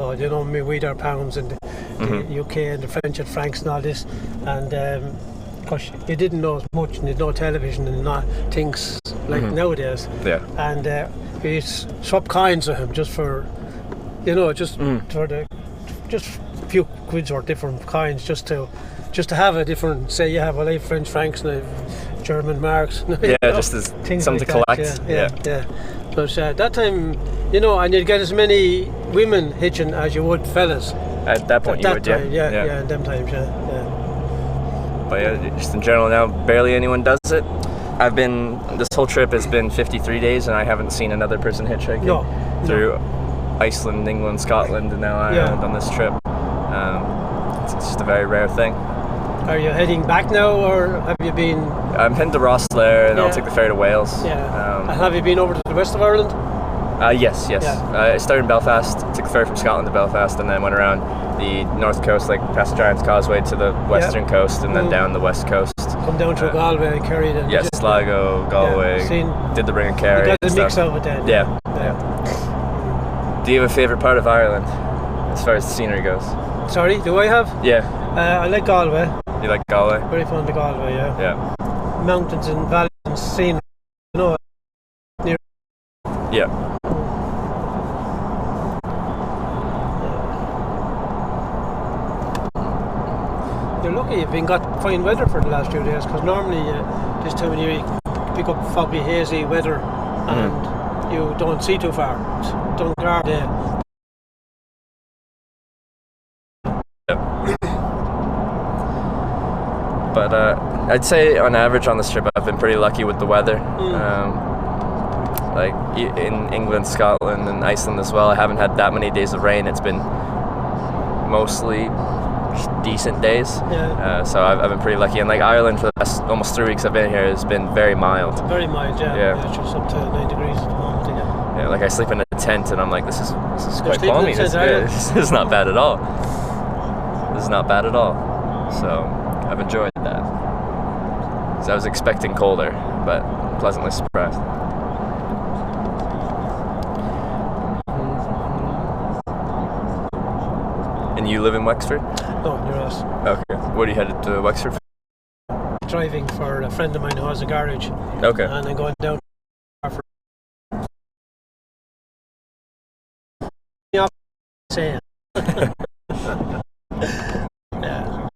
You know, me weed our pounds and the UK and the French and francs and all this, and of course you didn't know as much, and you'd no television and not things like nowadays. Yeah. And we swap coins with him just for, you know, just for the just a few quids or different coins, just to have a different. Say you have French francs and German marks. Yeah, just as something to collect. Yeah. But that time, you know, and you'd get as many women hitching as you would fellas. At that point, At in them times, yeah. But yeah, just in general now, barely anyone does it. This whole trip has been 53 days, and I haven't seen another person hitchhiking through Iceland, England, Scotland, and now Ireland on this trip. It's just a very rare thing. Are you heading back now, or have you been? I'm heading to Rosslare, and I'll take the ferry to Wales. Yeah. And have you been over to the west of Ireland? Yes. Yeah. I started in Belfast, took the ferry from Scotland to Belfast, and then went around the north coast, like past Giant's Causeway, to the western coast, and then down the west coast. Come down through Galway, Kerry, then. Yes, Sligo, Galway. Did the Ring and Kerry. You got the mix of it then. Yeah. Do you have a favourite part of Ireland, as far as the scenery goes? Sorry, do I have? Yeah. I like Galway. You like Galway? Very fond of Galway, yeah. Yeah. Mountains and valleys and scenery, you know. Yeah. You're lucky you've got fine weather for the last few days, because normally this time of year you pick up foggy, hazy weather and you don't see too far. Don't guard But I'd say on average on this trip I've been pretty lucky with the weather. Like in England, Scotland and Iceland as well, I haven't had that many days of rain. It's been mostly decent days. So I've been pretty lucky. And like Ireland, for the past almost 3 weeks I've been here, has been very mild. Very mild, yeah. It's just up to 9 degrees at the moment again. Yeah, like I sleep in a tent and I'm like, this is quite balmy. This is not bad at all. This is not bad at all. So I've enjoyed that. So I was expecting colder, but pleasantly surprised. And you live in Wexford? No, near us. Okay. What are you headed to Wexford for? Driving for a friend of mine who has a garage. Okay. And I'm going down for saying. Yeah.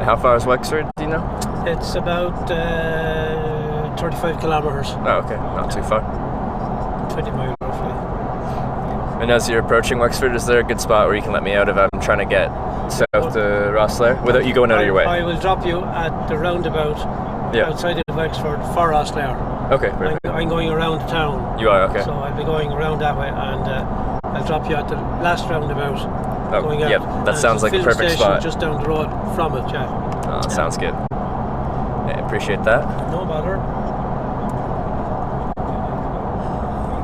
How far is Wexford, do you know? It's about 35 kilometres. Oh, okay. Not too far. 20 miles roughly. And as you're approaching Wexford, is there a good spot where you can let me out if I'm trying to get south to Rosslare without you going out of your way? I will drop you at the roundabout outside of Wexford for Rosslare. Okay, perfect. I'm going around town. You are, okay. So I'll be going around that way, and I'll drop you at the last roundabout. Going out. Yeah, that sounds like a perfect spot. Just down the road from it, Oh, sounds good. Yeah, appreciate that. No bother.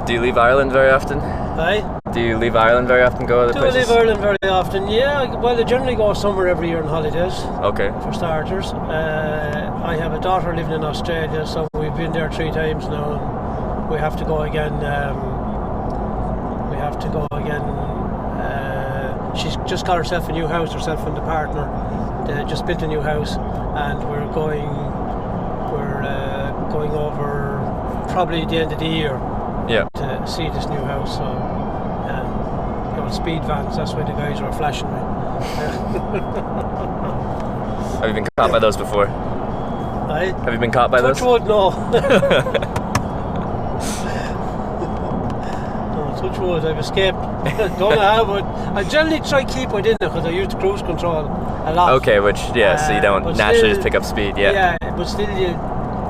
Do you leave Ireland very often? Aye? Do you leave Ireland very often, go other places? Do I leave Ireland very often? Yeah, well, I generally go somewhere every year on holidays. Okay. For starters. I have a daughter living in Australia, so we've been there 3 times now, and we have to go again. She's just got herself a new house, herself and the partner. They just built a new house, and we're going over probably the end of the year. Yeah. To see this new house. So, the old speed vans. That's why the guys are flashing me. Have you been caught by those before? Aye. Have you been caught by those? Touch wood, no. Touch wood, I've escaped. Don't know how, but I generally try to keep within it because I use cruise control a lot. Okay, which, so you don't naturally just pick up speed, Yeah, but still,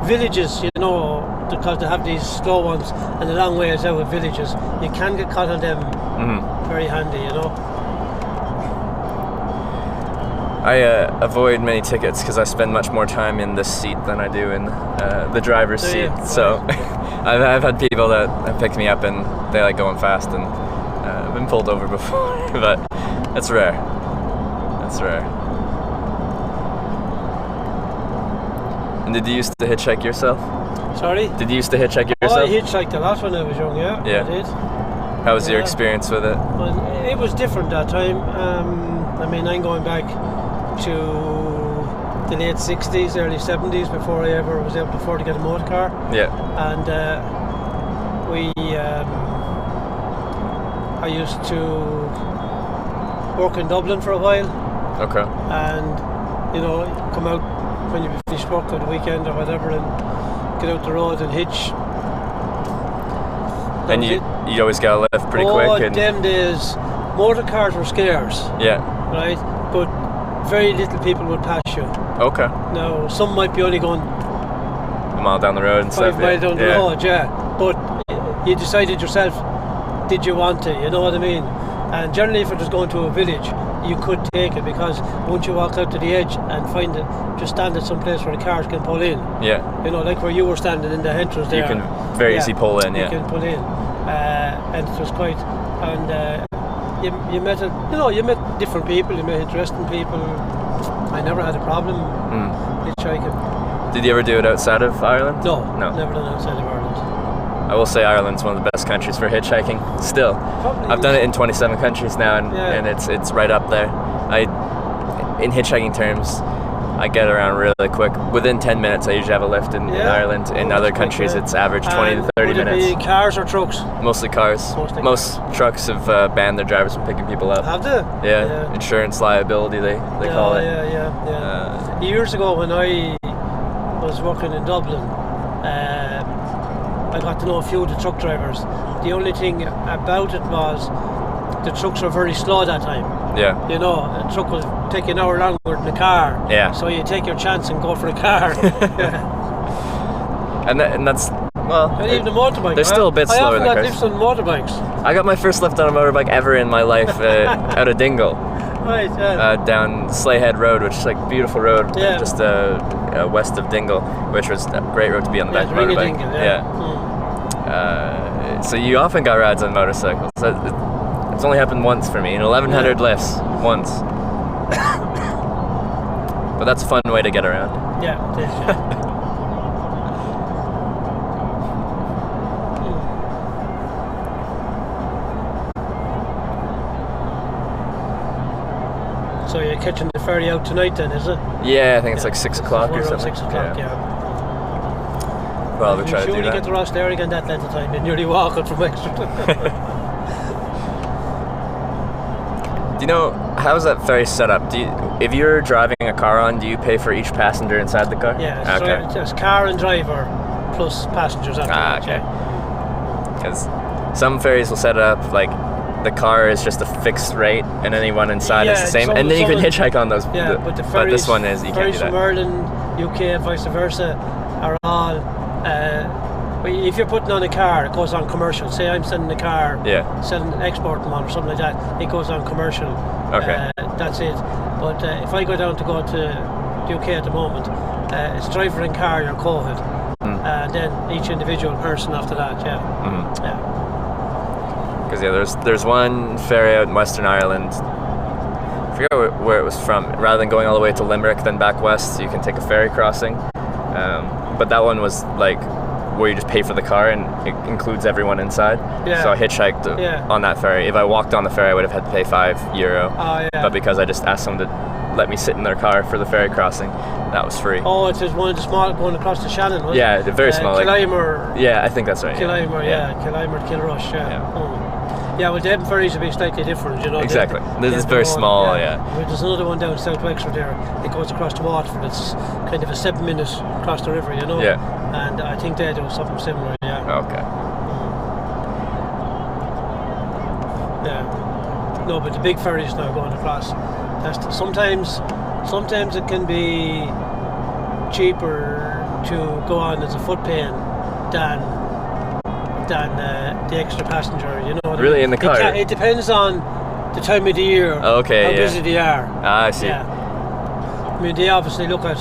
villages, you know, because they have these slow ones and the long ways out of villages, you can get caught on them very handy, you know. I avoid many tickets because I spend much more time in this seat than I do in the driver's seat. So I've had people that have picked me up and they like going fast, and I've been pulled over before, but that's rare. That's rare. And did you used to hitchhike yourself? Sorry? Did you used to hitchhike yourself? Oh, I hitchhiked a lot when I was young, yeah. I did. How was your experience with it? Well, it was different that time. I mean, I'm going back to the late 60s, early 70s before I ever was able to afford to get a motor car. Yeah. And I used to work in Dublin for a while. Okay. And, you know, come out when you finish work on the weekend or whatever and get out the road and hitch. And you always got a lift pretty quick. Oh, them days, motor cars were scarce. Yeah. Right? But very little people would pass you. Okay. Now, some might be only going a mile down the road and stuff. 5 miles down the road, yeah. But you decided yourself, did you want to? You know what I mean? And generally, if it was going to a village, you could take it, because once you walk out to the edge and find it, just stand at some place where the cars can pull in. Yeah. You know, like where you were standing in the entrance there. You can very easily pull in, You can pull in. And it was quite, and you met different people, you met interesting people. I never had a problem hitchhiking. Did you ever do it outside of Ireland? No, never done it outside of Ireland. I will say Ireland's one of the best countries for hitchhiking. Still, Probably I've done it in 27 countries now, and it's right up there. In hitchhiking terms, I get around really quick. Within 10 minutes, I usually have a lift in Ireland. In other countries, it's average 20 to 30 minutes. Would it be cars or trucks? Mostly cars. Most trucks have banned their drivers from picking people up. Have they? Yeah. Insurance liability, they call it. Yeah. Years ago, when I was working in Dublin, I got to know a few of the truck drivers. The only thing about it was the trucks were very slow that time. Yeah. You know, a truck will take an hour longer than a car. Yeah. So you take your chance and go for a car. and that's, well... And even the motorbike. They're still a bit slower than cars. I often got lifts on motorbikes. I got my first lift on a motorbike ever in my life out of Dingle. Right, yeah. Down Slayhead Road, which is like a beautiful road, just west of Dingle, which was a great road to be on the back of a motorbike. Dingle, So you often got rides on motorcycles. It's only happened once for me, in 1,100 lifts, once. But that's a fun way to get around. Yeah, it is, So you're catching the ferry out tonight then, is it? Yeah, I think it's like 6 o'clock or something. 6 o'clock, yeah. Well, we'll try to do that. You get to Ross there again that length of time, you're nearly walking from Exeter. Do you know, how's that ferry set up? If you're driving a car on, do you pay for each passenger inside the car? Yeah, it's car and driver plus passengers after that. Okay. Because some ferries will set it up like the car is just a fixed rate and anyone inside is the same, and then you can hitchhike on those. Yeah, but the ferries, this one is, you can't do that. Ferries from Ireland, UK and vice versa are all, if you're putting on a car, it goes on commercial. Say I'm sending a car, exporting one or something like that, it goes on commercial. Okay. That's it. But if I go down to go to the UK at the moment, it's driver and car, you're COVID. And then each individual person after that, Because there's one ferry out in Western Ireland. I forget where it was from. Rather than going all the way to Limerick, then back west, so you can take a ferry crossing. But that one was like where you just pay for the car and it includes everyone inside. Yeah. So I hitchhiked on that ferry. If I walked on the ferry, I would have had to pay €5. But because I just asked them to let me sit in their car for the ferry crossing, that was free. Oh, it's just one of the small going across the Shannon, wasn't it? Yeah, very small. Killimer. Yeah, I think that's right. Killimer, Killimer, Kilrush, Yeah, well, the Devon ferries will be slightly different, you know. Exactly. This is very small, There's another one down South Wexford there. It goes across to Waterford. It's kind of a 7 minute across the river, you know. Yeah. And I think they do something similar, Okay. Yeah. No, but the big ferries now going across. Sometimes it can be cheaper to go on as a foot paying than the extra passenger, you know. Really, in the car? It depends on the time of the year, how busy they are. I see. Yeah. I mean, they obviously look at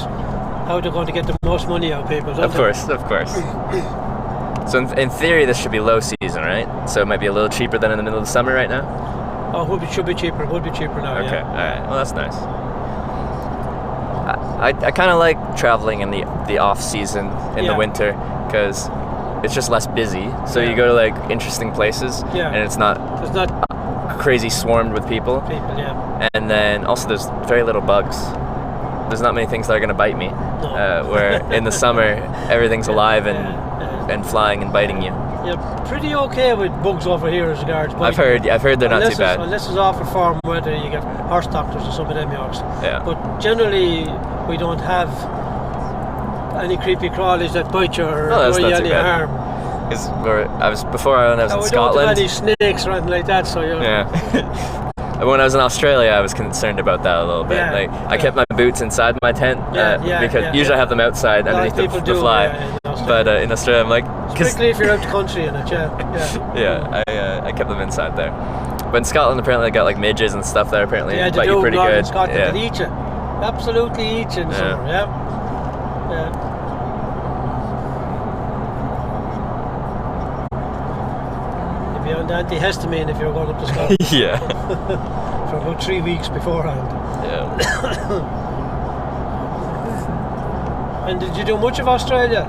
how they're going to get the most money out of people, don't they? Of course. So in theory, this should be low season, right? So it might be a little cheaper than in the middle of the summer right now? Oh, it should be cheaper. It would be cheaper now, Okay, yeah. all right. Well, that's nice. I kind of like traveling in the off season in the winter because it's just less busy. So you go to like interesting places, and it's not crazy swarmed with people. And then also there's very little bugs. There's not many things that are going to bite me. No. Where in the summer everything's alive and flying and biting you. Yeah, pretty okay with bugs over here as regards. I've heard they're not too bad. Unless it's awful farm weather, you get horse doctors or some of them yokes. Yeah. But generally, we don't have any creepy crawlies that bite you or do you any harm. Because when I was in Scotland. We don't have any snakes or anything like that, so yeah. When I was in Australia, I was concerned about that a little bit. I kept my boots inside my tent because usually I have them outside underneath the fly. But in Australia, I'm like, particularly if you're out the country in it, I kept them inside there. But in Scotland, apparently, I got like midges and stuff that apparently bite you pretty good. In Scotland, they eat you. Absolutely eat you in summer. Yeah. You'd be on the antihistamine if you were going up to Scotland. Yeah. For about 3 weeks beforehand. Yeah. And did you do much of Australia?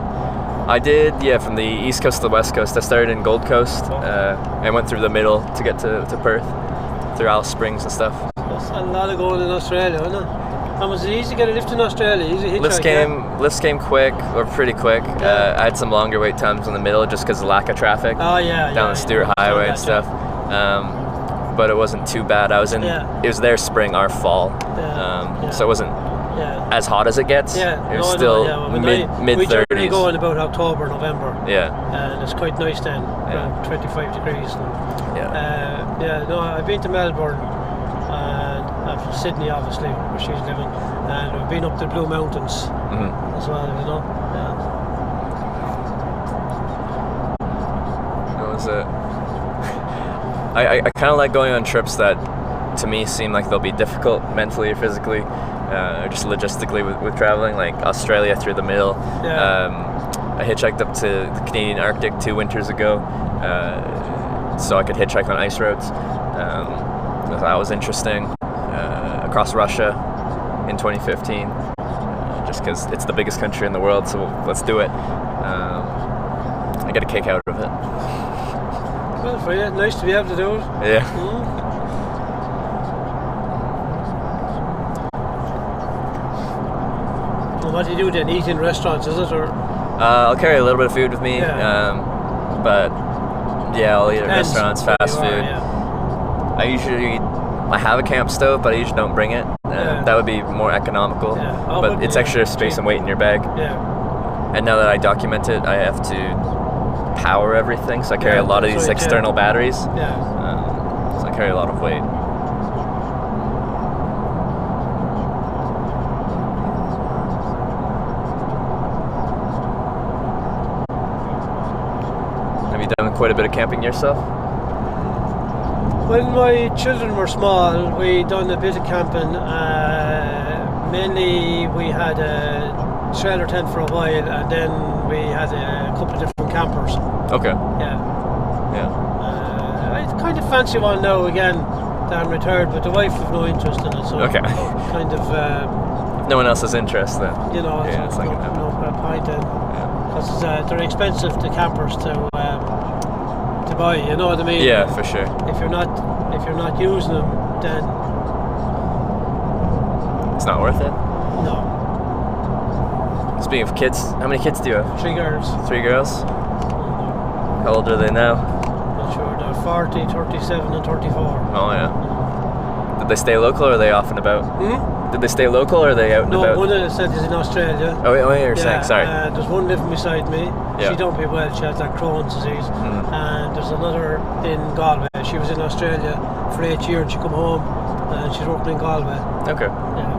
I did, from the east coast to the west coast. I started in Gold Coast. I went through the middle to get to Perth, through Alice Springs and stuff. That's a lot of going in Australia, isn't it? And was it easy to get a lift in Australia? Easy hitchhike? Lifts came quick, or pretty quick. I had some longer wait times in the middle just because of the lack of traffic. Oh yeah. Down the Stewart Highway and stuff. But it wasn't too bad. I was in. It was their spring, our fall. So it wasn't as hot as it gets. It was still mid-30s. We generally go in about October, November. Yeah. And it's quite nice then, around 25 degrees. I've been to Melbourne and Sydney, obviously, where she's living, and we've been up to the Blue Mountains as well, you know. That was it. I kind of like going on trips that, to me, seem like they'll be difficult mentally or physically, or just logistically with traveling, like Australia through the middle. I hitchhiked up to the Canadian Arctic 2 winters ago, so I could hitchhike on ice roads. That was interesting. Across Russia in 2015, just because it's the biggest country in the world, so let's do it. I get a kick out of it. Well, for you, nice to be able to do it. Yeah. Well, what do you do then? Eat in restaurants, is it? Or? I'll carry a little bit of food with me, but I'll eat at restaurants, fast food. I have a camp stove, but I usually don't bring it. That would be more economical, but it's extra space and weight in your bag. And now that I document it, I have to power everything, so I carry a lot of these external batteries. So I carry a lot of weight. Have you done quite a bit of camping yourself? When my children were small, we done a bit of camping. Mainly we had a trailer tent for a while, and then we had a couple of different campers. Okay. Yeah. I kind of fancy one now again that I'm retired, but the wife have no interest in it, so kind of... if no one else has interest then. You know, it's like no point then. Because they're expensive, the campers, to buy, you know what I mean? Yeah, for sure. If you're not using them, then it's not worth it. No. Speaking of kids, how many kids do you have? 3 girls. 3 girls? How old are they now? Not sure. They're 40, 37 and 34. Oh yeah. Did they stay local or are they off and about? Did they stay local or are they out and about? No, one of them said is in Australia. Oh, you're saying, sorry. There's one living beside me. She don't be well, she has that Crohn's disease. And there's another in Galway. She was in Australia for 8 years and she come home and she's working in Galway. Okay. Yeah.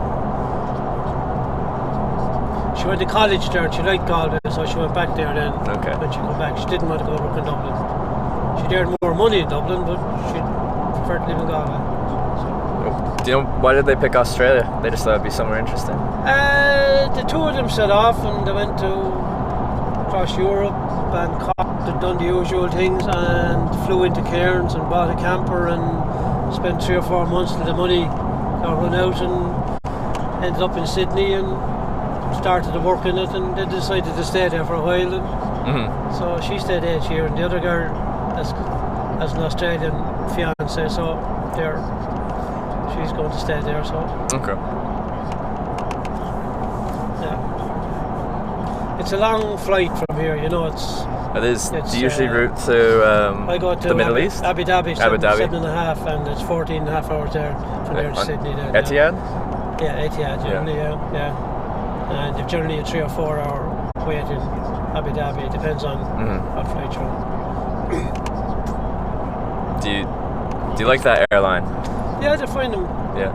She went to college there and she liked Galway, so she went back there then. Okay. When she came back, she didn't want to go work in Dublin. She earned more money in Dublin, but she preferred to live in Galway. So. Do you know why did they pick Australia? They just thought it'd be somewhere interesting. The two of them set off and they went to across Europe and they'd done the usual things and flew into Cairns and bought a camper and spent 3 or 4 months till the money got run out and ended up in Sydney and started to work in it, and they decided to stay there for a while. And so she stayed 8 years, and the other girl has an Australian fiance, so she's going to stay there. So okay. Yeah, it's a long flight from here. You know, it is. Do you usually route to I go to the Middle East? Abu Dhabi, Abu Dhabi, 7.5, and it's 14.5 hours there from there to Sydney. Then, Etihad? Yeah, Etihad. Generally, yeah. And you've generally a 3 or 4 hour wait in Abu Dhabi. It depends on what flight you're on. Do you like that airline? Yeah, I find them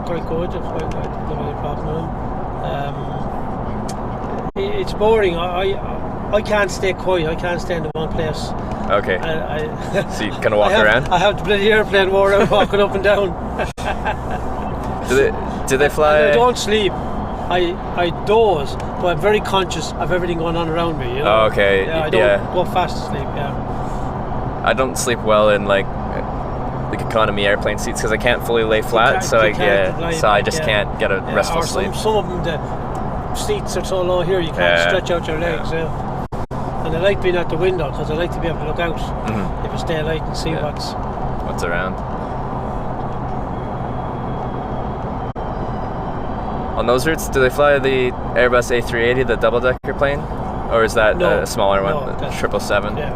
quite good. I find I don't have any problem with them. It's boring. I can't stay quiet. I can't stay in one place. Okay. So you kind of walk around? I have the bloody airplane wore out walking up and down. Do they fly? And I don't sleep. I doze, but I'm very conscious of everything going on around me. You know? Oh, okay. Yeah, I don't go fast to sleep. Yeah. I don't sleep well in like economy airplane seats because I can't fully lay flat. So I just can't get a restful sleep. Some of them, the seats are so low here you can't stretch out your legs. Yeah. And I like being at the window because I like to be able to look out if it's daylight and see what's around. On those routes, do they fly the Airbus A380, the double-decker plane? Or is that a smaller one, the 777? Yeah.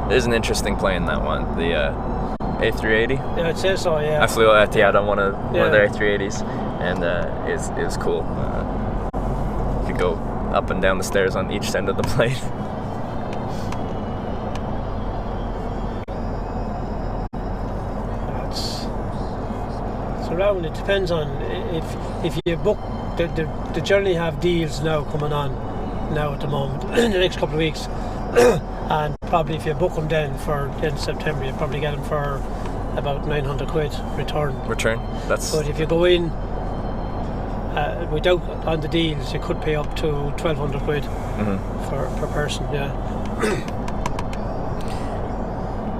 It is an interesting plane, that one, the A380. Yeah, I'd say so, yeah. I flew at Etihad on one of their A380s, and it was cool. You could go up and down the stairs on each end of the plane. Around it depends on if you book they generally have deals now coming on now at the moment in the next couple of weeks and probably if you book them then for in September you probably get them for about 900 quid return. But if you go in without on the deals you could pay up to 1,200 quid per person.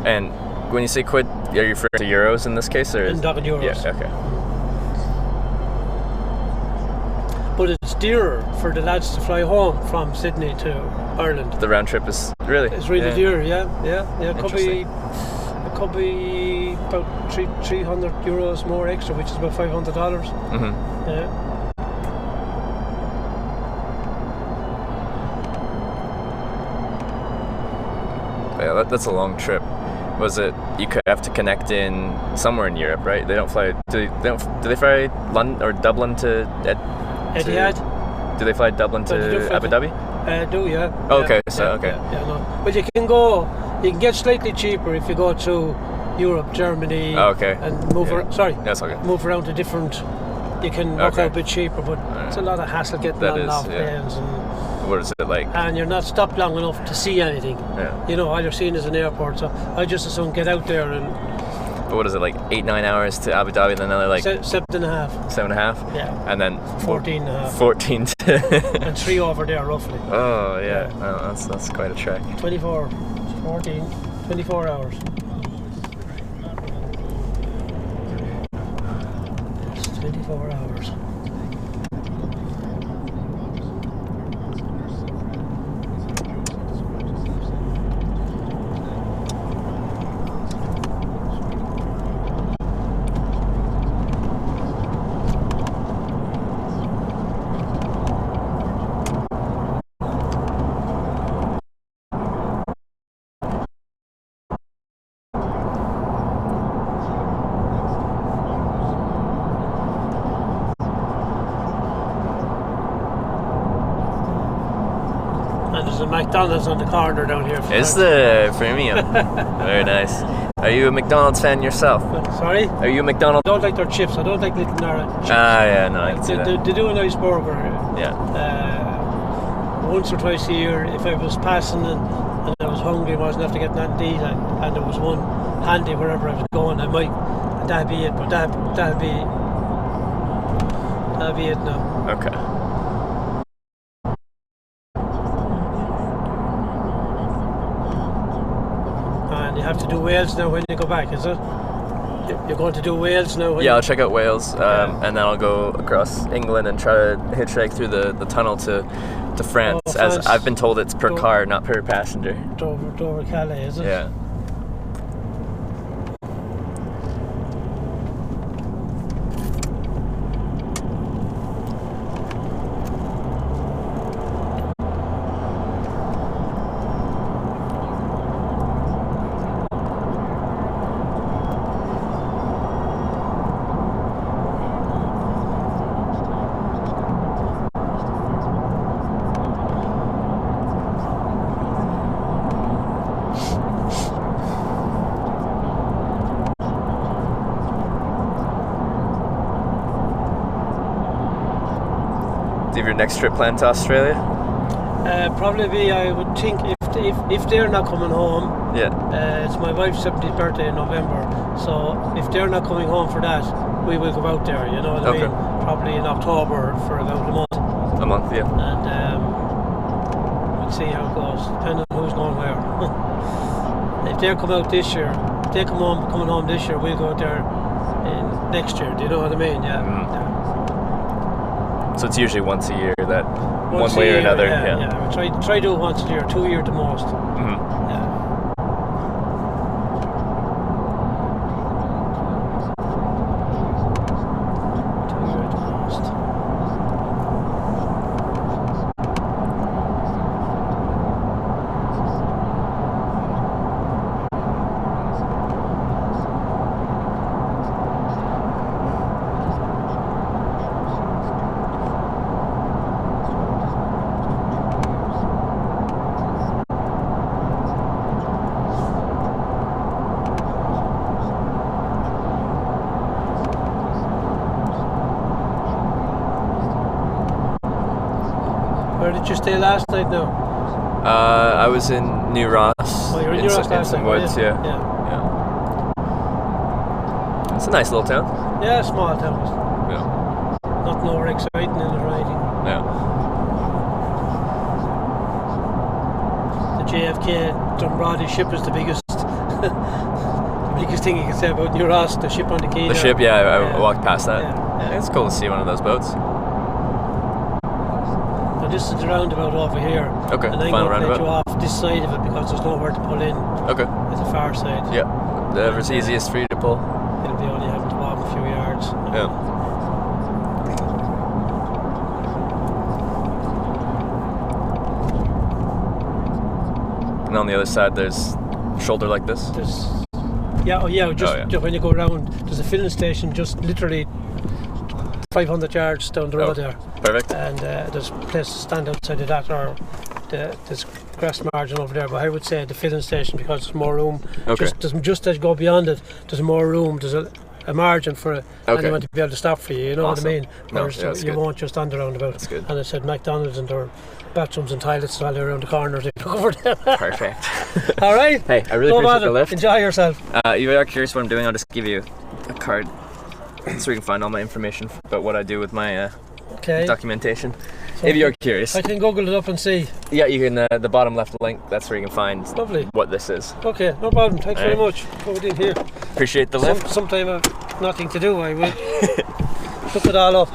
And when you say quid, are you referring to euros in this case, or in euros? Yeah, okay. But it's dearer for the lads to fly home from Sydney to Ireland. The round trip is really. It's really dear, yeah. It could be about 300 euros more extra, which is about $500. Yeah. Yeah, that's a long trip. Was it you could have to connect in somewhere in Europe, right? They don't fly. Do they fly London or Dublin to Etihad? Do they fly Dublin to Abu Dhabi? Do yeah. Oh, okay, okay. Yeah, no. But you can get slightly cheaper if you go to Europe, Germany. Oh, okay. And move move around to different. You can work out a bit cheaper, but it's a lot of hassle getting on and off planes and. What is it like? And you're not stopped long enough to see anything. Yeah. You know, all you're seeing is an airport. So I just as soon get out there and. But what is it like? 8-9 hours to Abu Dhabi, then another like 7.5. 7.5. Yeah. And then 14.5. 14. And 3 over there roughly. Oh yeah. Oh, that's quite a trek. 24 hours. It's 24 hours. There's a McDonald's on the corner down here. Is the premium? Very nice. Are you a McDonald's fan yourself? Sorry? Are you a McDonald's? I don't like their chips. I don't like Little Nara chips. Yeah, no, I can see that. They do a nice burger. Yeah. Once or twice a year, if I was passing and and I was hungry, wasn't after getting nothing to eat, and there was one handy wherever I was going, and that'd be it. But that'd be it now. Okay. And you have to do Wales now when you go back, is it? You're going to do Wales now? Yeah, I'll check out Wales, and then I'll go across England and try to hitchhike through the tunnel to France, as I've been told it's per car, not per passenger. Dover Calais, is it? Yeah. Do you have your next trip planned to Australia? Probably be, I would think, if they're not coming home. Yeah. It's my wife's 70th birthday in November, so if they're not coming home for that, we will go out there, you know what I mean? Probably in October for about a month. A month, yeah. And we'll see how it goes, depending on who's going where. If they come out this year, if they coming home this year, we'll go out there next year, do you know what I mean? Yeah. Yeah. So it's usually once a year that one way or another. Yeah. Try to do it once a year, 2 a year at the most. Yeah. 2 a year at the most. Where did you stay last night now? I was in New Ross. Oh, you were in New Ross last night? Woods, yeah. It's a nice little town. Yeah, small town. Yeah. Nothing over exciting in the riding. Yeah. The JFK Dunbrody ship is the biggest the biggest thing you can say about New Ross, the ship on the quay. The ship, yeah, I walked past that. Yeah. It's cool to see one of those boats. This is the roundabout over here. Okay, and I'm final going to let roundabout. you off this side of it because there's nowhere to pull in. Okay. At the far side. Yeah. Whatever's easiest for you to pull. It'll be only having to walk a few yards. Yeah. And on the other side, there's a shoulder like this. Just when you go around, there's a filling station just literally 500 yards down the road there. Perfect. And there's a place to stand outside of that, or there's grass margin over there. But I would say the filling station, because there's more room. Okay. Just as you go beyond it, there's more room. There's a margin for anyone to be able to stop for you. You know what I mean? Whereas you won't just on the roundabout. That's good. And I said McDonald's and their bathrooms and toilets all around the corners. They look over there. Perfect. All right. Hey, I really appreciate the lift. Enjoy yourself. You are curious what I'm doing? I'll just give you a card so you can find all my information about what I do with my documentation. So if you're curious, I can Google it up and see. Yeah, you can. The bottom left link. That's where you can find what this is. Okay, no problem. Thanks very much. Put it in here. Appreciate the lift. Sometime I've nothing to do, I will look it all up.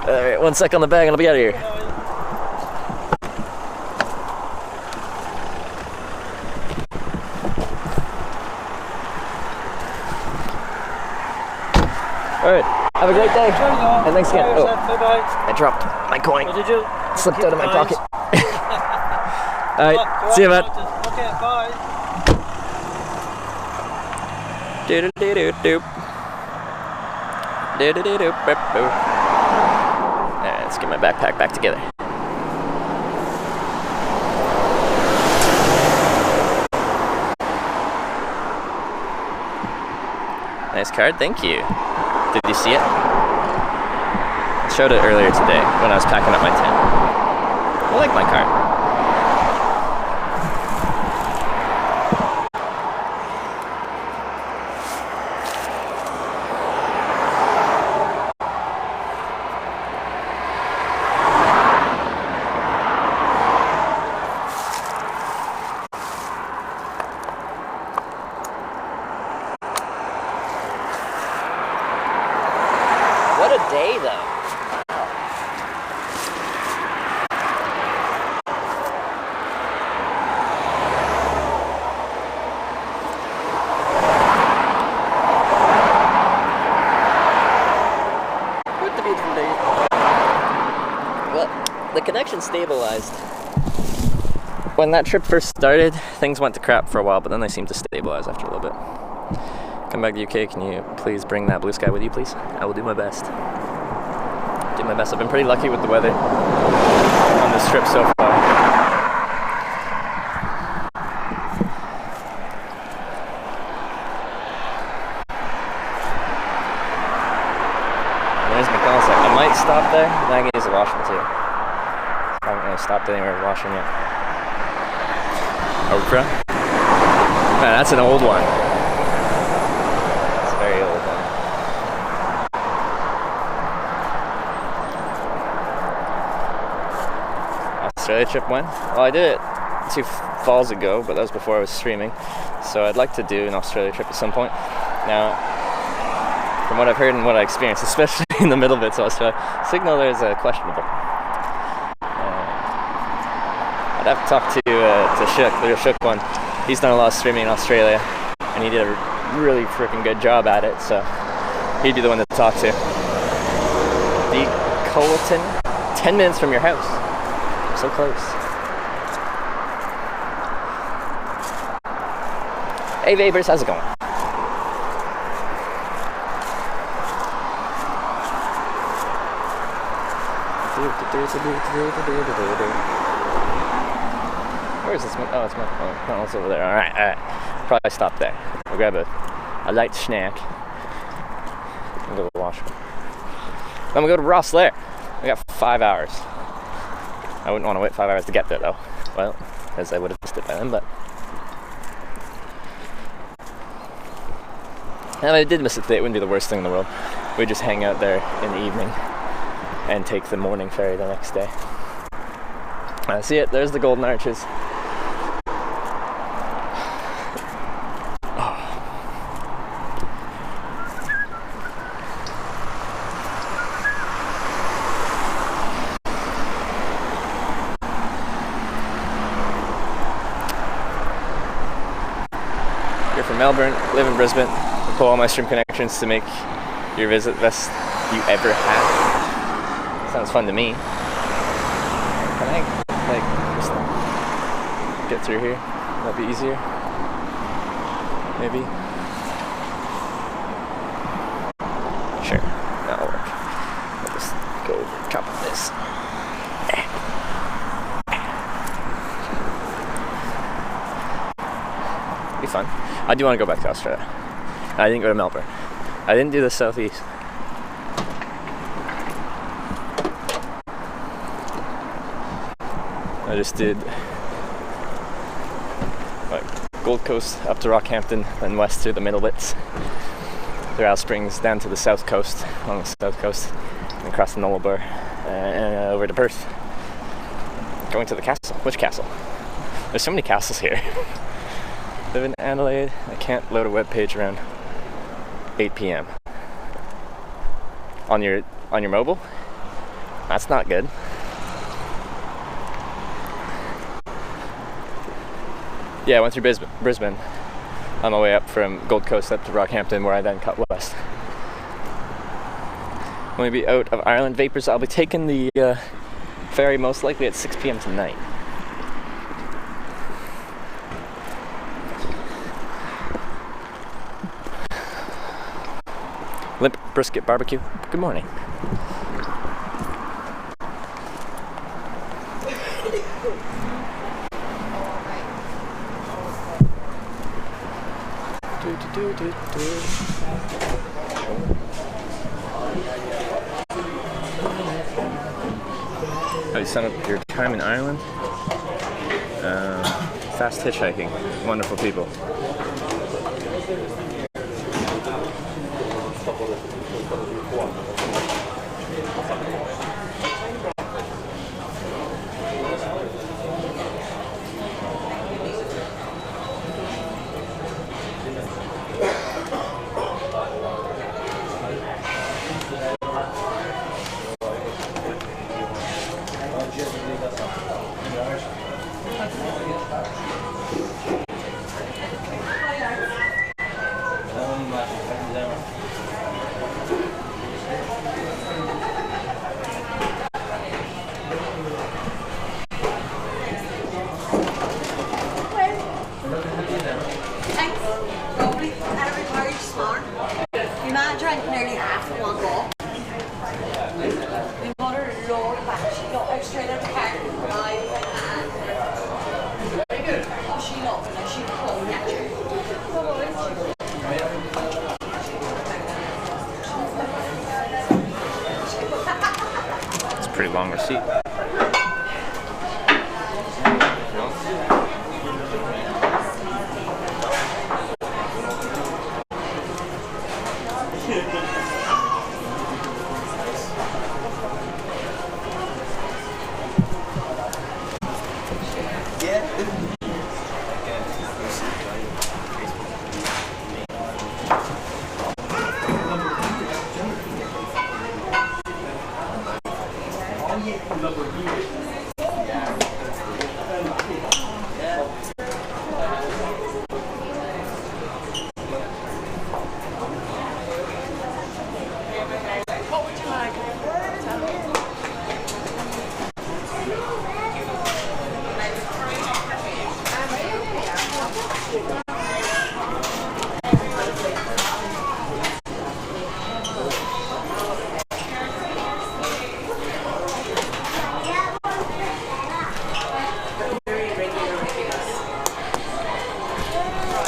Alright, 1 sec on the bag and I'll be out of here. Alright, have a great day. And thanks again. Oh, bye-bye. I dropped my coin. What did you? Slipped out of my pocket. Alright, see you, man. Okay, bye. Do-do-do-do-do. Do-do-do-do-do. Alright, let's get my backpack back together. Nice card, thank you. Did you see it? I showed it earlier today when I was packing up my tent. I like my card. the connection stabilized. When that trip first started, things went to crap for a while, but then they seemed to stabilize after a little bit. Come back to the UK, can you please bring that blue sky with you, please? I will do my best. Do my best. I've been pretty lucky with the weather on this trip so far. There's McDonald's there. I might stop there, then I can use the washroom too. I haven't really stopped anywhere washing yet. Okra? Man, that's an old one. It's a very old one. Australia trip went? Well, I did it 2 falls ago, but that was before I was streaming. So I'd like to do an Australia trip at some point. Now, from what I've heard and what I experienced, especially in the middle bits of Australia, signal there is questionable. I'd have to talk to Shook, the real Shook one. He's done a lot of streaming in Australia, and he did a really freaking good job at it, so he'd be the one to talk to. The Colton, 10 minutes from your house. So close. Hey Vapors, how's it going? Where is this one? Oh, it's McDonald's over there. Alright. Probably stop there. We'll grab a light snack and go to the washroom. Then we'll go to Ross Lair. We got 5 hours. I wouldn't want to wait 5 hours to get there though. Well, as I would have missed it by then, but. And if I did miss it today, it wouldn't be the worst thing in the world. We'd just hang out there in the evening and take the morning ferry the next day. See it? There's the Golden Arches. You're from Melbourne, live in Brisbane, I pull all my stream connections to make your visit the best you ever had. Sounds fun to me. Can I, just get through here? That'd be easier. Maybe. Sure, that'll work. I'll just go over top of this. Be fun. I do want to go back to Australia. I didn't go to Melbourne. I didn't do the southeast. I just did Gold Coast up to Rockhampton, then west through the middle bits, through Alice Springs down to the south coast, along the south coast, and across the Nullarbor and over to Perth. Going to the castle. Which castle? There's so many castles here. Live in Adelaide. I can't load a web page around 8 p.m. on your mobile. That's not good. Yeah, I went through Brisbane on my way up from Gold Coast up to Rockhampton, where I then cut west. When we be out of Ireland Vapors, I'll be taking the ferry most likely at 6 p.m. tonight. Limp Brisket Barbecue, good morning. How you sum up your time in Ireland? Fast hitchhiking, wonderful people. It's a pretty long receipt.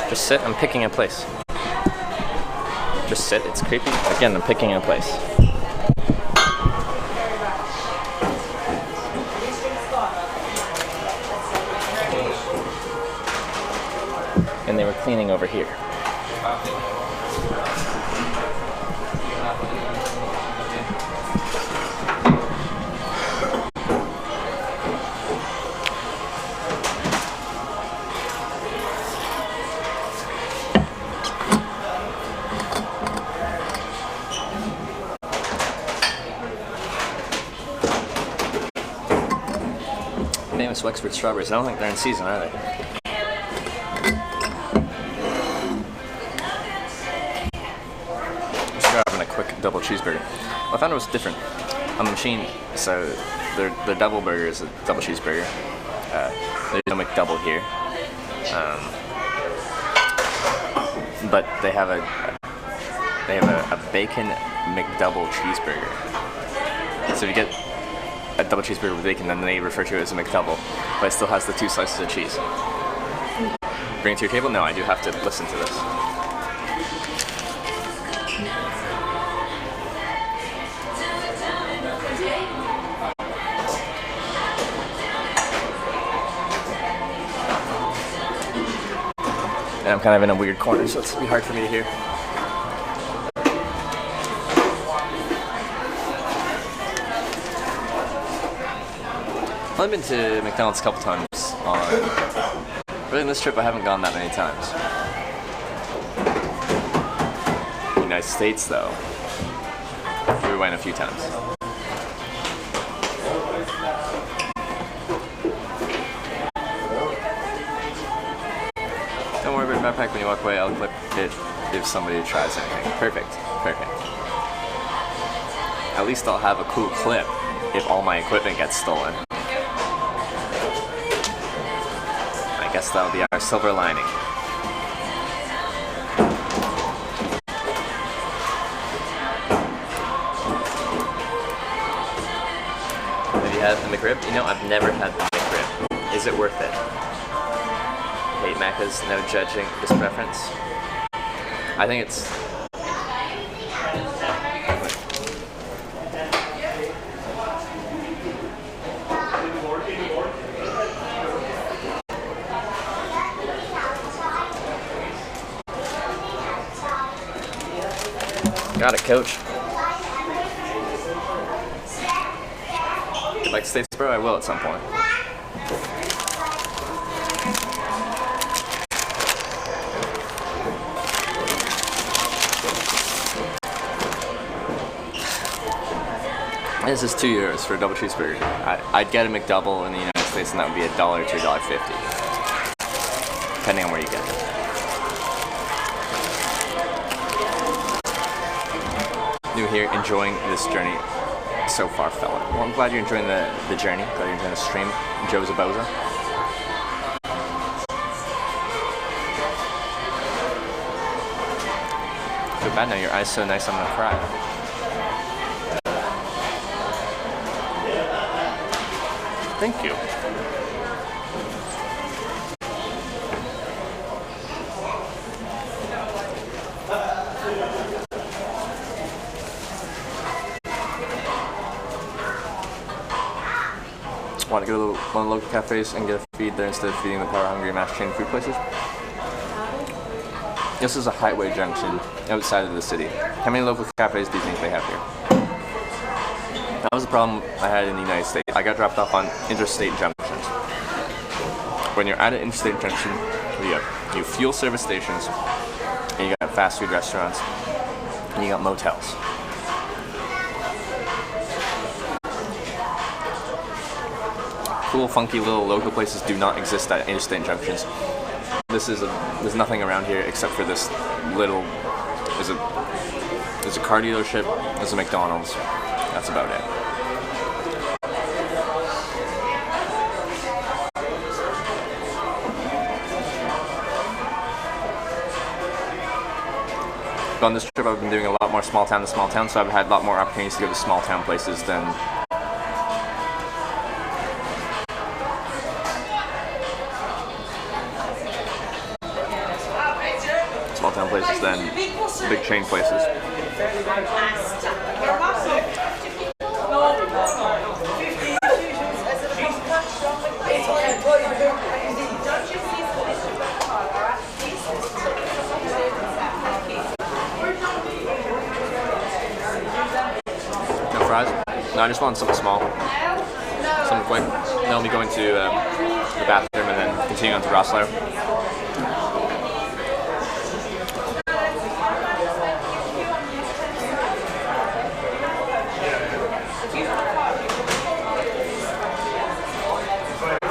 Just sit, I'm picking a place. Just sit, it's creepy. Again, I'm picking a place. And they were cleaning over here. Famous Wexford strawberries. I don't think they're in season, are they? Just grabbing a quick double cheeseburger. Well, I found it was different on the machine. So their double burger is a double cheeseburger. There's no McDouble here, but they have a bacon McDouble cheeseburger. So if you get a double cheeseburger with bacon, then they refer to it as a McDouble, but it still has the 2 slices of cheese. Bring it to your table? No, I do have to listen to this. And I'm kind of in a weird corner, so it's gonna be hard for me to hear. I've only been to McDonald's a couple times really in this trip I haven't gone that many times. United States though, we went a few times. Don't worry about your backpack when you walk away, I'll clip it if somebody tries anything. Perfect, perfect. At least I'll have a cool clip if all my equipment gets stolen. I guess that'll be our silver lining. Have you had the McRib? You know, I've never had the McRib. Is it worth it? Hate Macca's, no judging, just preference. I think it's... Got it, coach. Get back to States, bro? I will at some point. This is €2 for a double cheeseburger. I'd get a McDouble in the United States and that would be $1 to $1.50. Depending on where you get it. New here, enjoying this journey so far, fella. Well, I'm glad you're enjoying the journey. Glad you're enjoying the stream. Joe's a bozo. Feel bad now, your eyes so nice I'm gonna cry. Thank you. Want to go to one of the local cafes and get a feed there instead of feeding the power-hungry mass chain food places? This is a highway junction outside of the city. How many local cafes do you think they have here? That was the problem I had in the United States. I got dropped off on interstate junctions. When you're at an interstate junction, you have fuel service stations, and you got fast food restaurants, and you got motels. Cool, funky little local places do not exist at interstate junctions. There's nothing around here except for this little. There's a car dealership. There's a McDonald's. That's about it. But on this trip, I've been doing a lot more small town to small town, so I've had a lot more opportunities to go to small town places than. Places than big chain places. No fries? No, I just want something small. Something quick. Then I'll be going to the bathroom and then continue on to Rossler.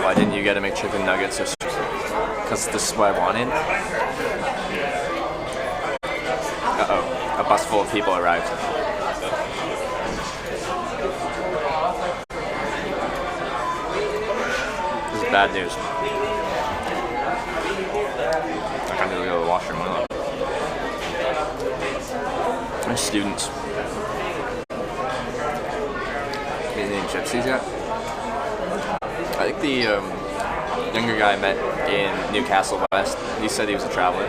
Why didn't you get a McChicken nuggets? Because this is what I wanted. Uh-oh, a bus full of people arrived. This is bad news. I can't really go to the washroom now. My students. Any gypsies yet? I think the younger guy I met in Newcastle West, he said he was a traveler.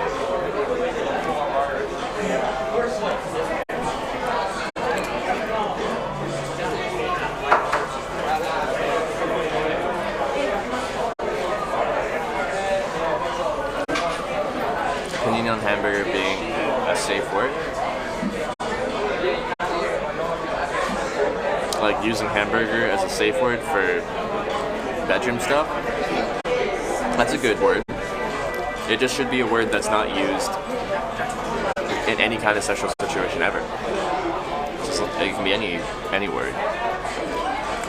Opinion on hamburger being a safe word? Like using hamburger as a safe word for bedroom stuff? That's a good word. It just should be a word that's not used in any kind of sexual situation ever. It can be any word,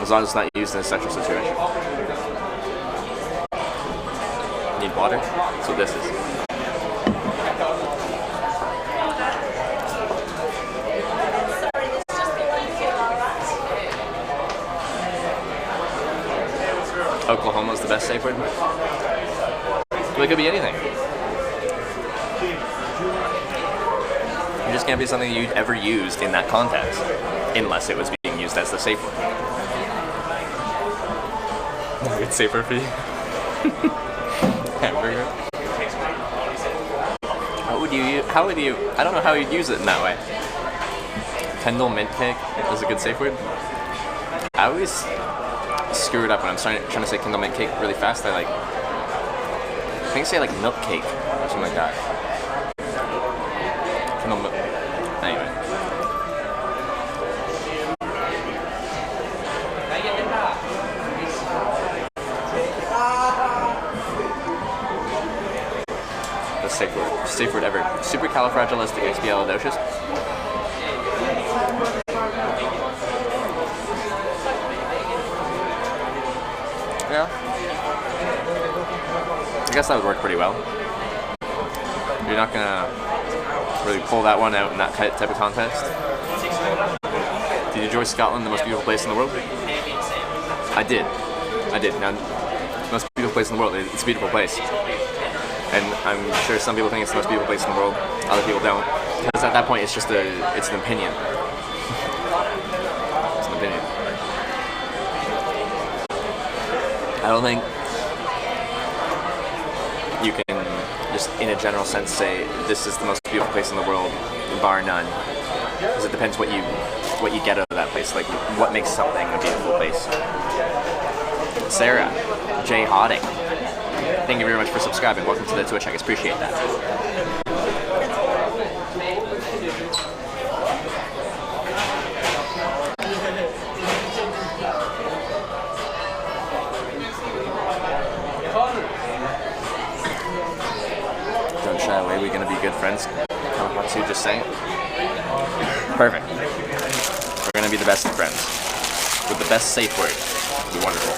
as long as it's not used in a sexual situation. Need water? That's what this is. Oklahoma's the best safe word? Well, it could be anything. It just can't be something you'd ever used in that context, unless it was being used as the safe word. It's safer for you. Hamburger. How would you, I don't know how you'd use it in that way. Kendall mint cake is a good safe word. I always screw it up when I'm trying to say Kendall mint cake really fast. I think say like milk cake or something like that. Kendall milk. Anyway. The safe word ever. Supercalifragilisticexpialidocious. Yeah. I guess that would work pretty well. You're not gonna really pull that one out in that type of context. Did you enjoy Scotland, the most beautiful place in the world? I did. Now, the most beautiful place in the world, it's a beautiful place. And I'm sure some people think it's the most beautiful place in the world. Other people don't. Because at that point, it's an opinion. It's an opinion. don't think you can just in a general sense say this is the most beautiful place in the world, bar none, because it depends what you get out of that place, like what makes something a beautiful place. Sarah J. Hodding, thank you very much for subscribing. Welcome to the Twitch. I appreciate that. Don't shy away. We're gonna be good friends. Kawamatsu, just saying. Perfect. We're gonna be the best of friends with the best safe word. It'll be wonderful.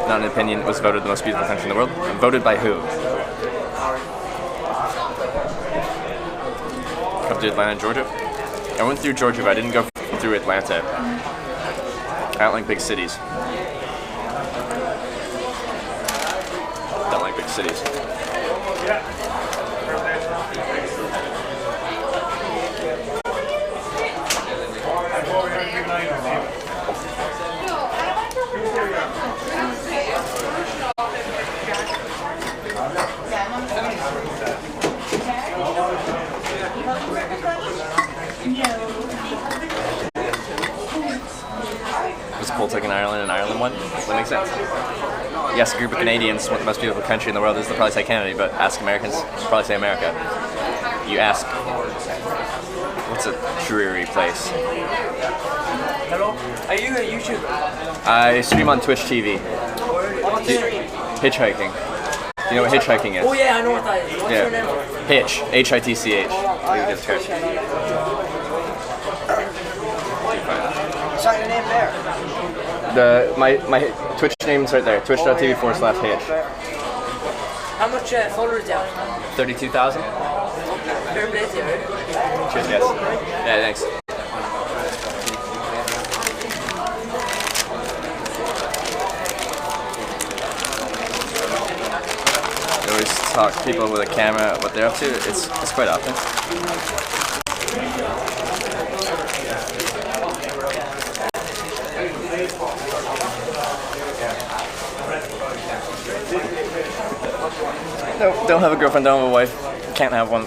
Not an opinion. It was voted the most beautiful country in the world. Voted by who? Come to Atlanta, Georgia. I went through Georgia, but I didn't go through Atlanta. I don't like big cities. Don't like big cities. Was Celtic in Ireland and Ireland won? Does that make sense? Yes, a group of Canadians want the most beautiful country in the world. They'll probably say Canada, but ask Americans, they'll probably say America. You ask, what's a dreary place? Hello? Are you a YouTuber? I stream on Twitch TV. What stream? Hitchhiking. You know what hitchhiking is? Oh yeah, I know what that is. What's your name? Hitch. H-I-T-C-H. Is that your name there? My Twitch name's right there. Twitch.tv/Hitch. How much followers do you have? 32,000. Fair play to you. Cheers, guys. Yeah, thanks. I always talk to people with a camera what they're up to. It's quite often. Don't have a girlfriend, don't have a wife. Can't have one.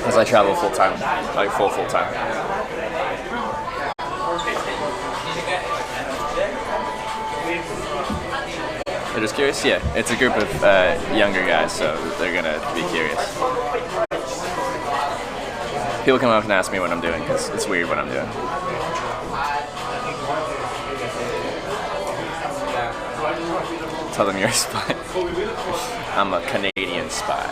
As I travel full time. Like full time. They're just curious? Yeah. It's a group of younger guys, so they're gonna be curious. People come up and ask me what I'm doing, because it's weird what I'm doing. Tell them you're a spy. I'm a Canadian spy.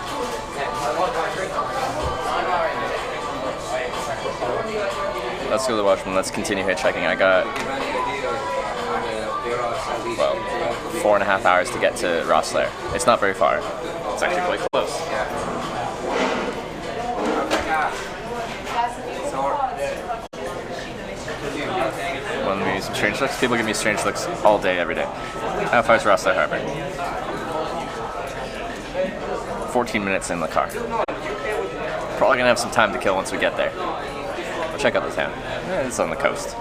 Let's go to the washroom. Let's continue hitchhiking. I got, 4.5 hours to get to Rosslare. It's not very far. It's actually quite close. Want to give me some strange looks? People give me strange looks all day, every day. How far is Rosslare Harbor? 14 minutes in the car. Probably gonna have some time to kill once we get there. We'll check out the town. It's on the coast.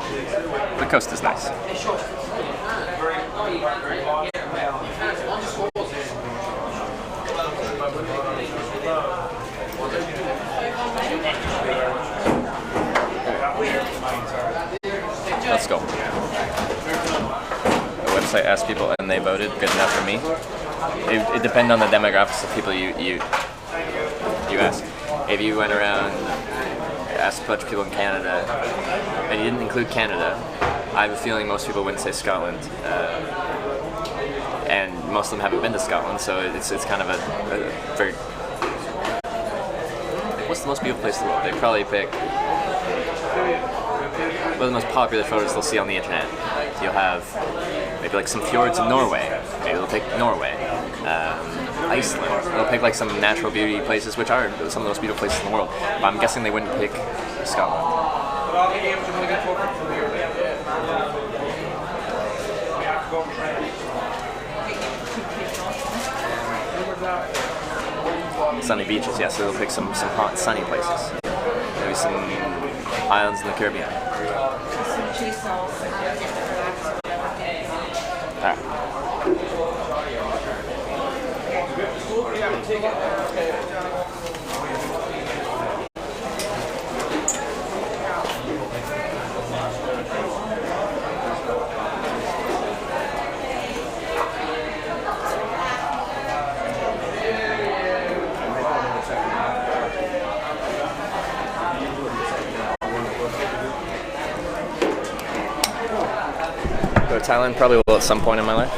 The coast is nice. Let's go. The website asked people and they voted. Good enough for me. It depends on the demographics of people you ask. If you went around, asked a bunch of people in Canada, and you didn't include Canada, I have a feeling most people wouldn't say Scotland. And most of them haven't been to Scotland, so it's kind of a very... What's the most beautiful place in the world? They'd probably pick... One of the most popular photos they'll see on the internet. You'll have maybe like some fjords in Norway. Maybe they'll pick Norway. Iceland. They'll pick like some natural beauty places, which are some of the most beautiful places in the world. But I'm guessing they wouldn't pick Scotland. Sunny beaches, yeah. So we'll pick some hot, sunny places. Maybe some islands in the Caribbean. Some cheese sauce. All right. Go to Thailand, probably will at some point in my life.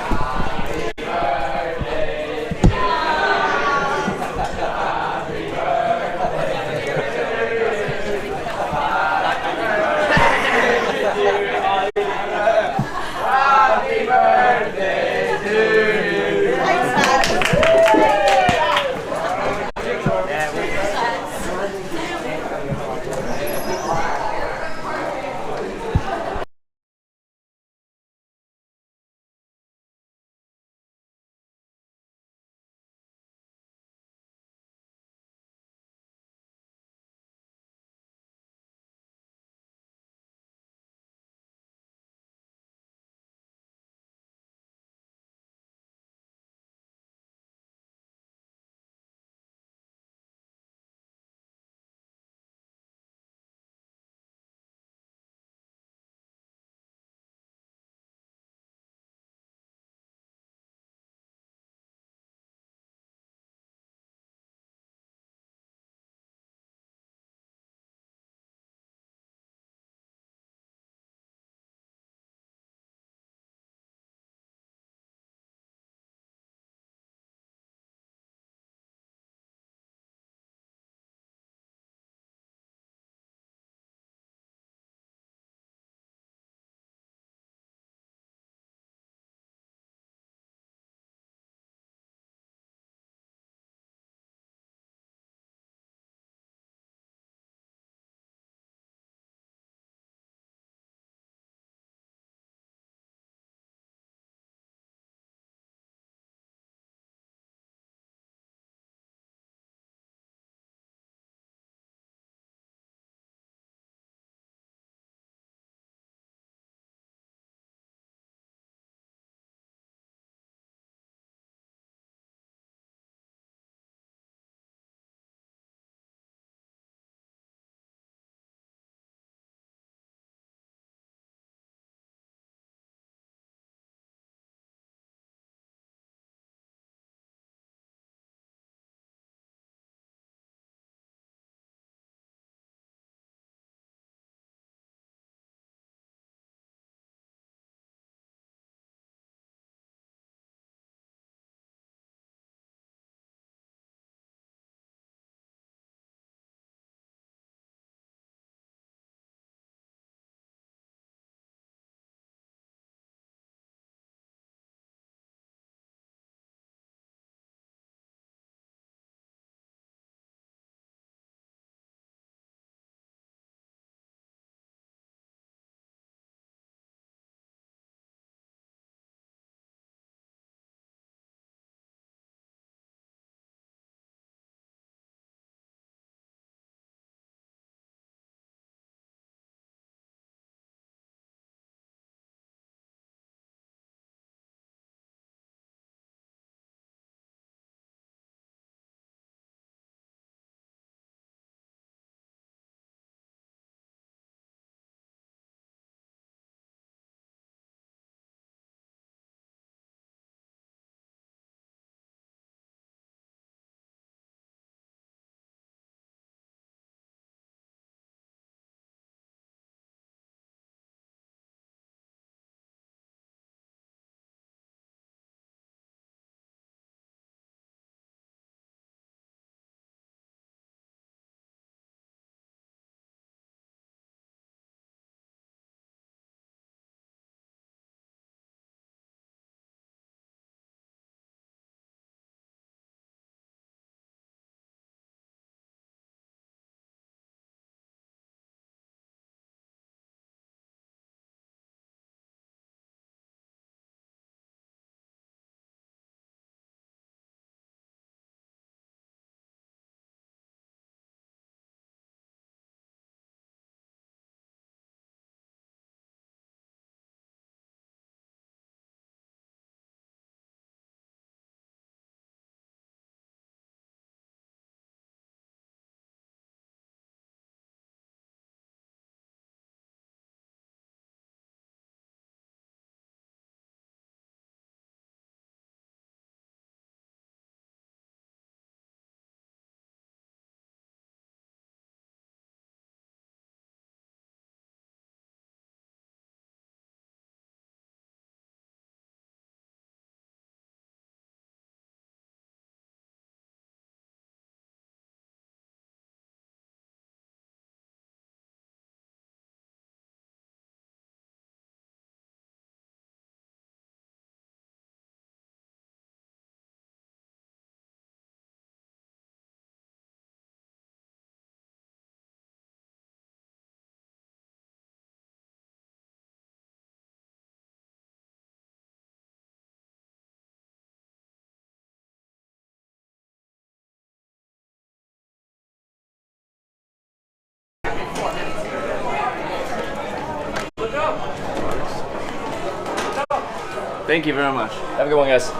Thank you very much. Have a good one, guys.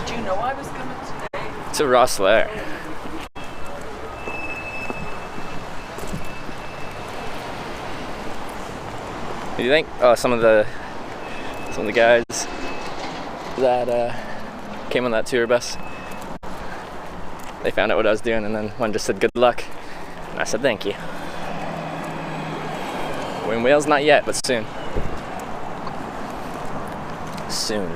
Did you know I was coming today? To Rosselair. What do you think? Oh, some of the guys that came on that tour bus, they found out what I was doing, and then one just said good luck, and I said thank you. We're in Wales, not yet, but soon. Soon.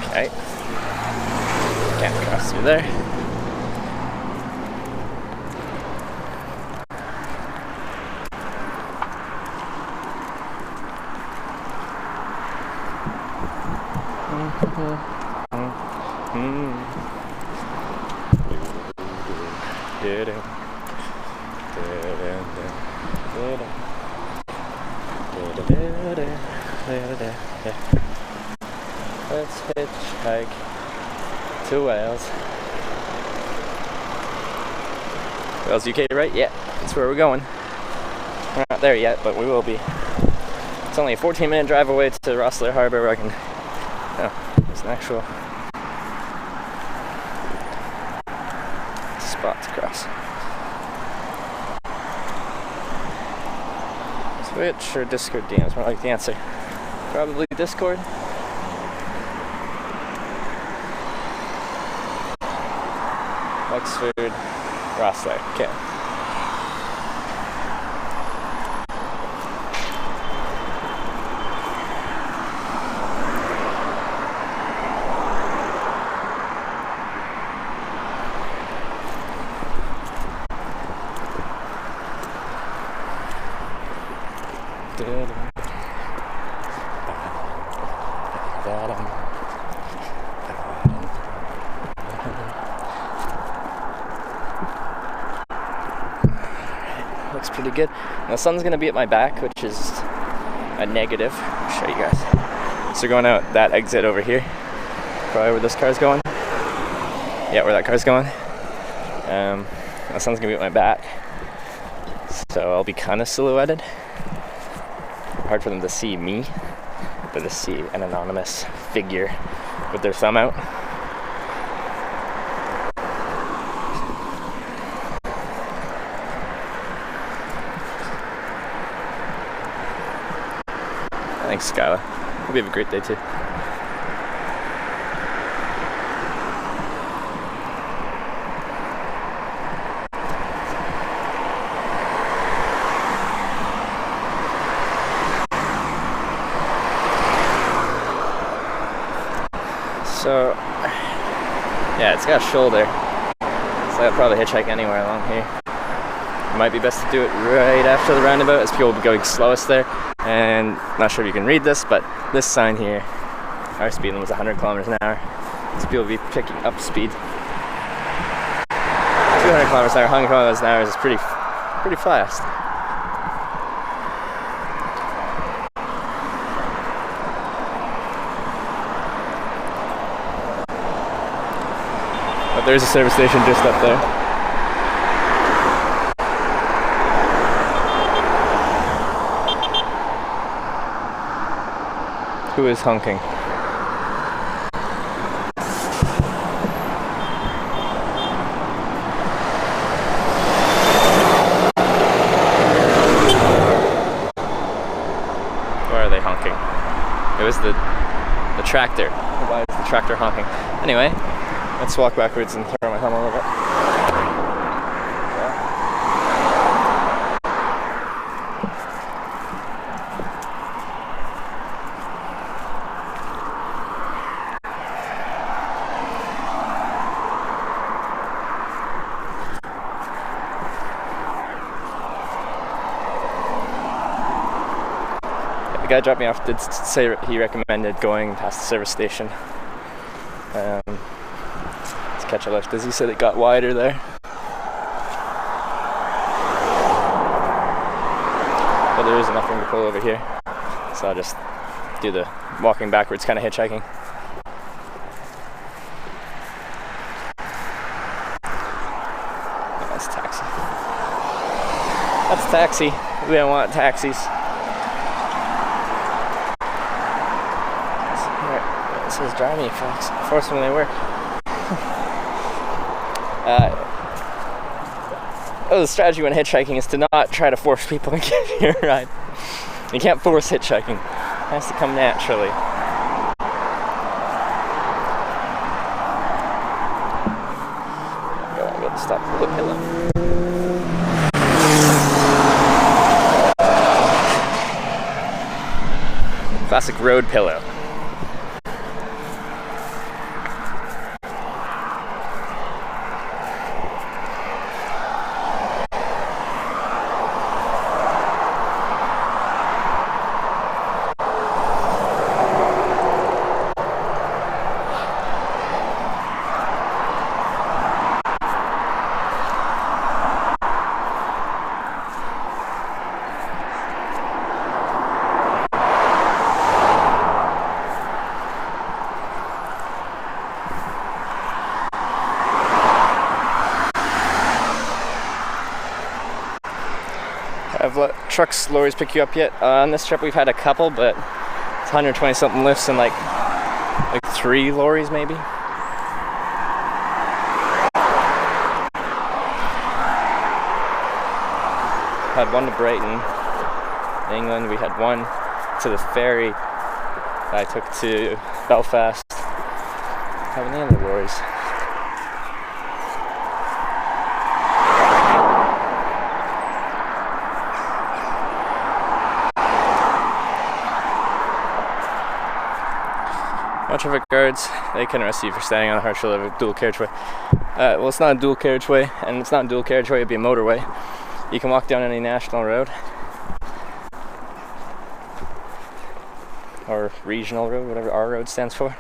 Okay. Can't cross through there. Let's hitchhike to Wales. Wales, UK, right? Yeah, that's where we're going. We're not there yet, but we will be. It's only a 14-minute drive away to Rosselair Harbour, where I can. Oh, there's an actual spot to cross. Switch or Discord DMs? More like the answer. Probably Discord. Wexford, Rosselair. Okay. Looks pretty good. Now the sun's gonna be at my back, which is a negative. I'll show you guys. So we're going out that exit over here. Probably where this car's going. Yeah, where that car's going. The sun's gonna be at my back, so I'll be kind of silhouetted. Hard for them to see me, but to see an anonymous figure with their thumb out. Thanks, Skyla. Hope you have a great day too. So, yeah, it's got a shoulder, so I'll probably hitchhike anywhere along here. It might be best to do it right after the roundabout, as people will be going slowest there. And not sure if you can read this, but this sign here, our speed limit was 100 kilometers an hour. So people will be picking up speed. 200 kilometers an hour, 100 kilometers an hour is pretty fast. But there's a service station just up there. Who is honking? Why are they honking? It was the tractor. Why is the tractor honking? Anyway, let's walk backwards and throw my thumb a little bit. The guy dropped me off did say he recommended going past the service station to catch a lift, because he said it got wider there. But there isn't nothing to pull over here, so I'll just do the walking backwards kind of hitchhiking. That's a taxi. That's a taxi. We don't want taxis. It says drive me, folks. Force them when they work. The strategy when hitchhiking is to not try to force people to give you a ride. You can't force hitchhiking. It has to come naturally. I gotta stop the pillow. Classic road pillow. Have trucks, lorries pick you up yet? On this trip we've had a couple, but it's 120 something lifts and like 3 lorries maybe. Had one to Brighton, England. We had one to the ferry that I took to Belfast. Have any other lorries? Traffic guards, they can arrest you for standing on a harsh of a dual carriageway. Well, it's not a dual carriageway, and it's not a dual carriageway, it'd be a motorway. You can walk down any national road or regional road, whatever our road stands for.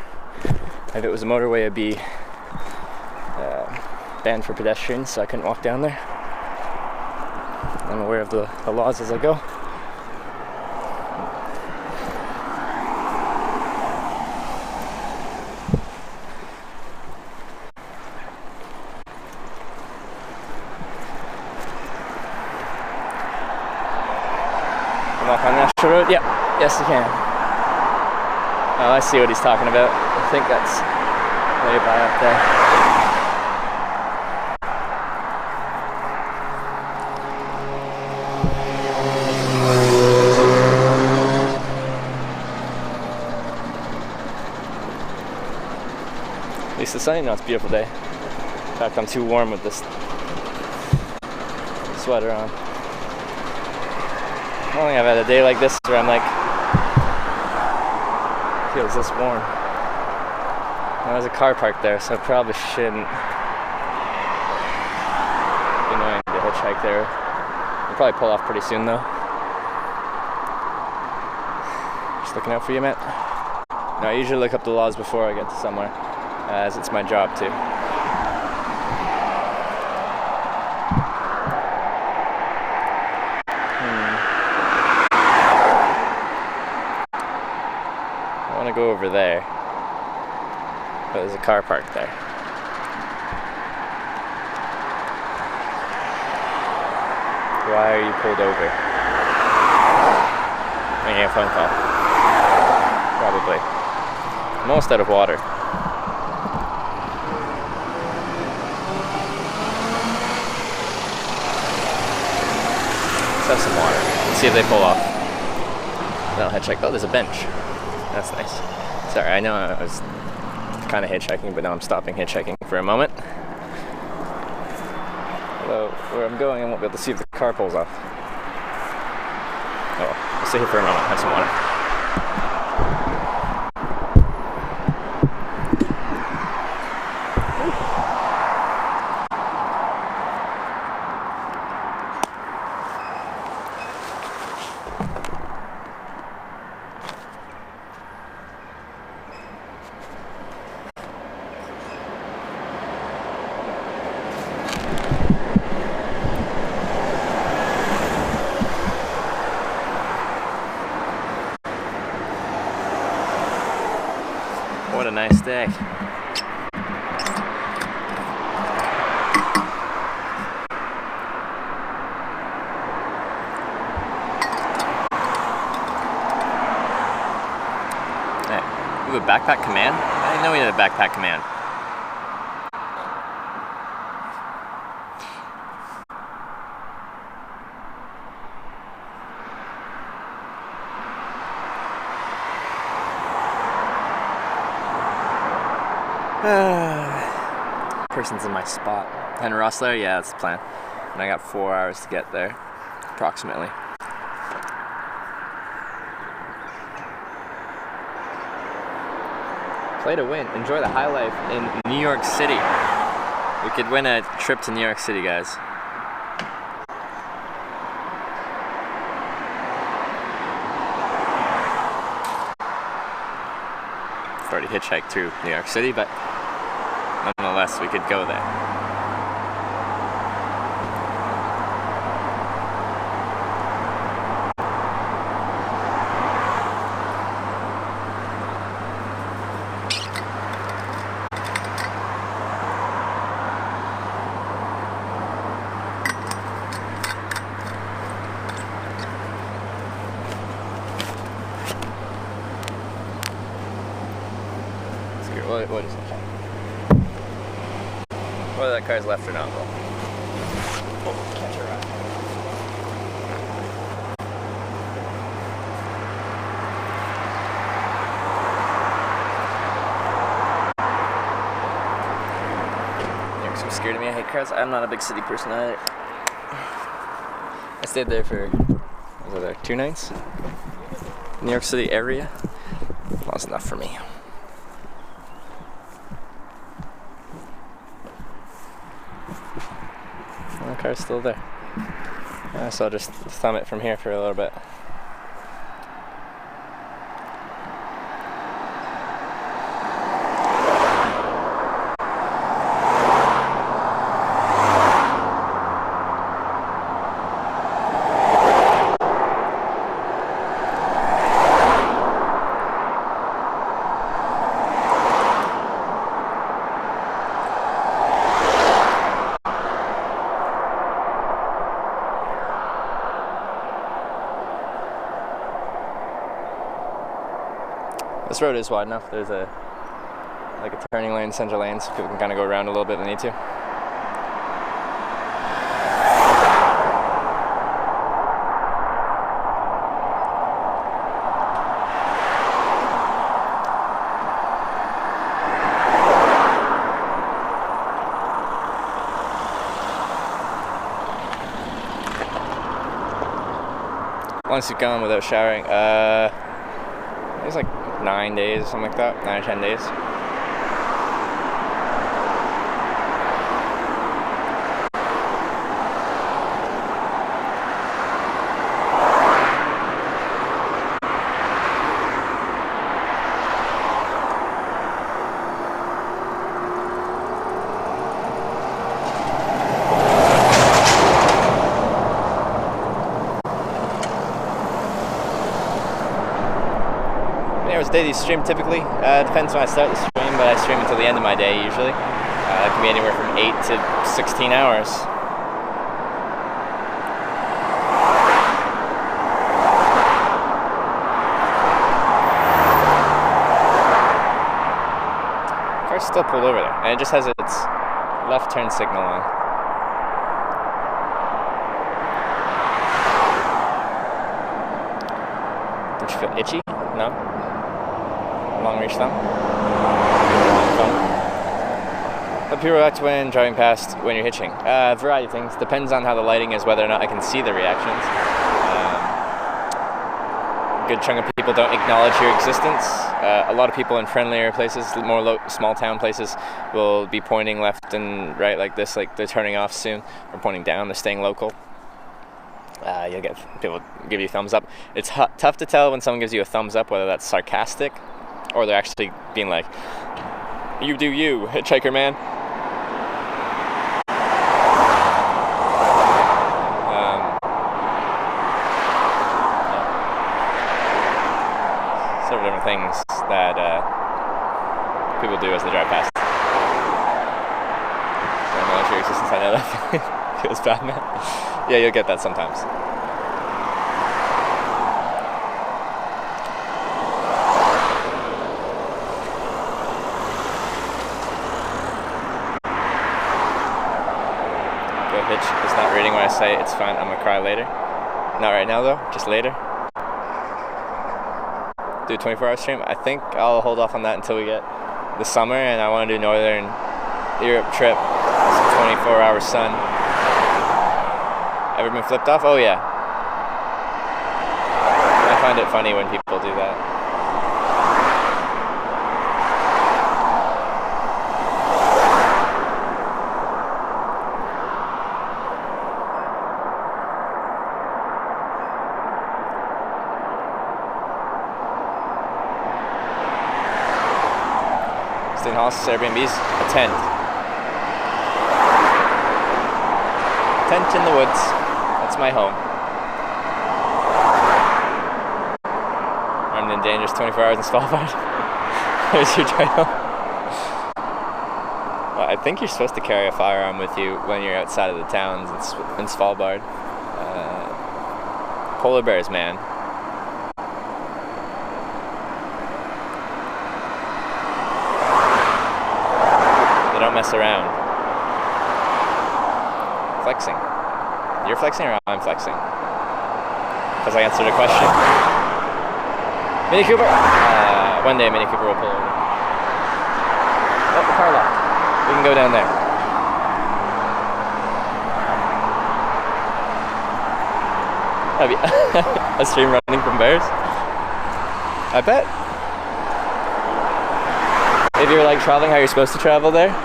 If it was a motorway, it'd be banned for pedestrians, so I couldn't walk down there. I'm aware of the laws as I go. Walk on National Road? Yeah, yes you can. Oh, I see what he's talking about. I think that's way by up there. At least the sunny now, it's a beautiful day. In fact, I'm too warm with this sweater on. I don't think I've had a day like this where I'm like, feels this warm. There's a car parked there, so I probably shouldn't be annoying to hitchhike there. I'll probably pull off pretty soon though. Just looking out for you, Matt. No, I usually look up the laws before I get to somewhere, as it's my job to. I want to go over there, but there's a car parked there. Why are you pulled over? Making a phone call. Probably. I'm almost out of water. Let's have some water. Let's see if they pull off. Then I'll hitchhike. Oh, there's a bench. That's nice. Sorry, I know I was kind of hitchhiking, but now I'm stopping hitchhiking for a moment. Although, where I'm going, I won't be able to see if the car pulls off. Oh, I'll stay here for a moment, have some water. What a nice day. backpack command? I didn't know we had a backpack command. Person's in my spot. And Ross there? Yeah, that's the plan. And I got 4 hours to get there, approximately. Play to win. Enjoy the high life in New York City. We could win a trip to New York City, guys. I've already hitchhiked through New York City, but nonetheless, we could go there. What is it? Whether that car's left or not, bro. Oh, catch a ride. You're so scared of me. I hate cars. I'm not a big city person either. I stayed there for, what was it, 2 nights? New York City area. That was enough for me. The car's still there. So I'll just thumb it from here for a little bit. This road is wide enough. There's a turning lane, center lane, so people can kind of go around a little bit if they need to. Once you've gone without showering, it's like 9 days, something like that, 9 or 10 days. Daily stream typically. Depends when I start the stream, but I stream until the end of my day usually. It can be anywhere from 8 to 16 hours. The car's still pulled over there, and it just has its left turn signal on. Don't you feel itchy? No? Long reach thumb. But people react when driving past when you're hitching. A variety of things. Depends on how the lighting is, whether or not I can see the reactions. A good chunk of people don't acknowledge your existence. A lot of people in friendlier places, more small town places, will be pointing left and right like this, like they're turning off soon, or pointing down, they're staying local. You'll get people give you thumbs up. It's tough to tell when someone gives you a thumbs up, whether that's sarcastic or they're actually being like, "You do you, hitchhiker man." Several different things that people do as they drive past. I don't know your existence. I know that feels bad, man. Yeah, you'll get that sometimes. Go Hitch is not reading when I say it's fine. I'm gonna cry later. Not right now though, just later. Do a 24-hour stream. I think I'll hold off on that until we get the summer, and I want to do Northern Europe trip. It's 24-hour sun. Ever been flipped off? Oh yeah. I find it funny when people do that. Staying houses, Airbnbs, a tent. Tent in the woods. That's my home. Armed and Dangerous 24 hours in Svalbard. There's your title. Well, I think you're supposed to carry a firearm with you when you're outside of the towns in Svalbard. Polar bears, man. Don't mess around. Flexing. You're flexing or I'm flexing? Because I answered a question. Mini Cooper? One day Mini Cooper will pull over. Oh, the car locked. We can go down there. Have you a stream running from bears? I bet. If you're like traveling how you're supposed to travel there.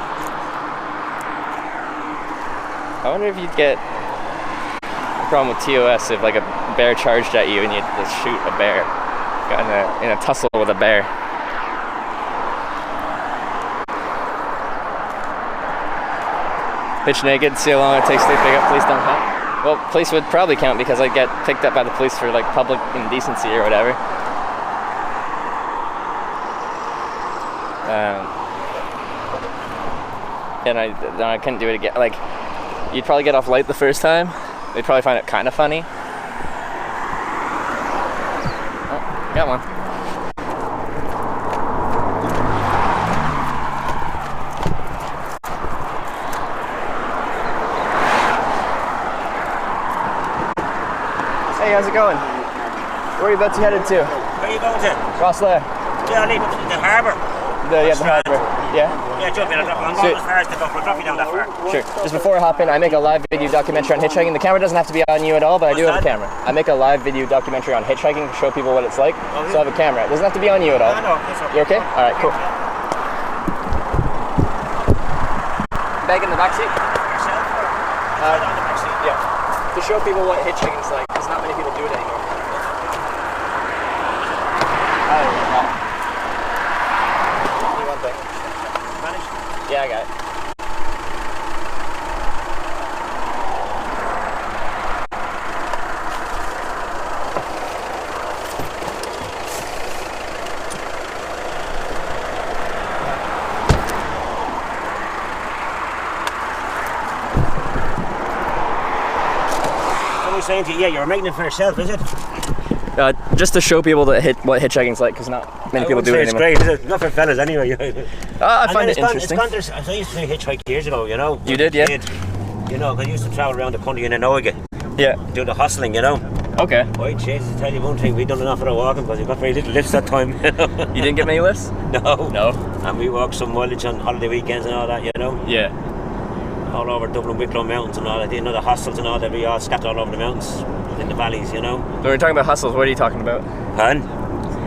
I wonder if you'd get a problem with TOS if like a bear charged at you and you'd just shoot a bear. Got in a tussle with a bear. Pitch naked, see how long it takes to pick up, police don't count. Well, police would probably count because I'd get picked up by the police for like public indecency or whatever. And I couldn't do it again. Like, you'd probably get off light the first time. They'd probably find it kind of funny. Oh, got one. Hey, how's it going? Where are you about to headed to? Where are you going to? Rosslare. Yeah, I leave up to the harbour. The harbour. Yeah? Yeah, jump in. I'm going as far as to go. I'll drop you down that far. Sure. Just before I hop in, I make a live video documentary on hitchhiking. The camera doesn't have to be on you at all, but I do have a camera. I make a live video documentary on hitchhiking to show people what it's like. Oh, yeah. So I have a camera. It doesn't have to be on you at all. No, that's okay. You okay? All right, cool. Bag in the back seat? Yourself or? On the back seat? Yeah. To show people what hitchhiking's like, because not many people do it anymore. One thing. Managed? Yeah, I got it. Someone's saying to you, yeah, you're making it for yourself, is it? Just to show people that what hitchhiking's like, because not many people do it anymore. It's great, is it? Not for fellas anyway. I find it interesting. I used to hitchhike years ago, you know. You did, yeah? You know, because I used to travel around the country in Inoiga. Yeah. Do the hustling, you know. Okay. Boy, Jesus, to tell you one thing, we done enough of the walking because we got very little lifts that time. You didn't get many lifts? No. No. And we walked some mileage on holiday weekends and all that, you know. Yeah. All over Dublin, Wicklow Mountains and all that. You know, the hostels and all that, we all scattered all over the mountains, in the valleys, you know. When we're talking about hustles, what are you talking about?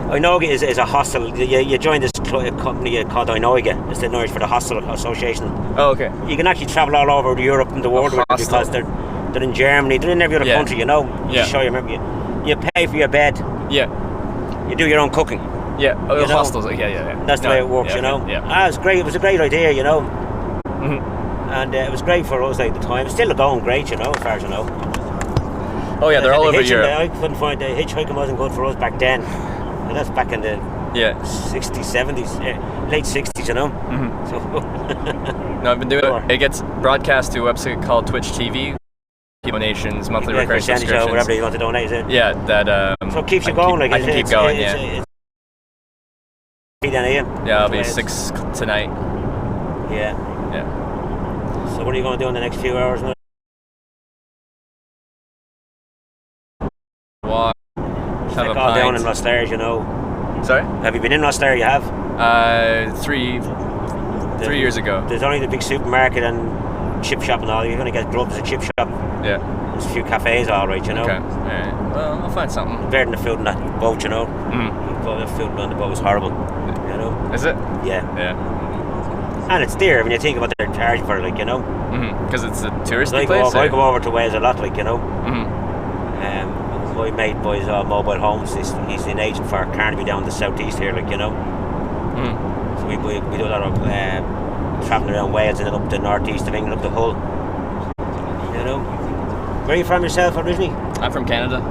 Inoiga is a hostel. You join this company called Inoiga. It's the Irish for the Hostel Association. Oh, okay. You can actually travel all over Europe and the world with it because they're in Germany, they're in every other country, you know. Yeah. Sure, you remember, you pay for your bed. Yeah. You do your own cooking. Yeah. Oh, you know? hostels. Yeah. That's the way it works, you know. Yeah. It was great. It was a great idea, you know. Mm-hmm. And it was great for us at the time. It's still going great, you know, as far as you know. Oh yeah, they're all over Europe. I couldn't find the hitchhiking wasn't good for us back then. And that's back in the 60s, 70s, late 60s, you know. Mm-hmm. So no, I've been doing it. It gets broadcast to a website called Twitch TV. Donations, monthly recurring subscriptions. Or whatever you want to donate, is it? Yeah, that. So it keeps you going. I can keep going. Yeah. Yeah, I'll be 6 tonight. Yeah. Yeah. So what are you going to do in the next few hours now? have like a all down pint. in Rosslare, you know. Sorry? Have you been in Rosslare? You have? 3 years ago. There's only the big supermarket and chip shop and all. You're going to get grubs at chip shop. Yeah. There's a few cafes, all right, you know. Okay. Alright. Well, I'll find something. Better than the food on that boat, you know. The food on the boat was horrible, you know. Is it? Yeah. Yeah. And it's dear when you think about their charge for it, like, you know. Because it's a touristy I place? go over to Wales a lot, like, you know. My mate buys mobile homes. He's an agent for Carnaby down the southeast here, like, you know. So we do a lot of travelling around Wales and then up the northeast of England, up the Hull. You know. Where are you from yourself originally? I'm from Canada.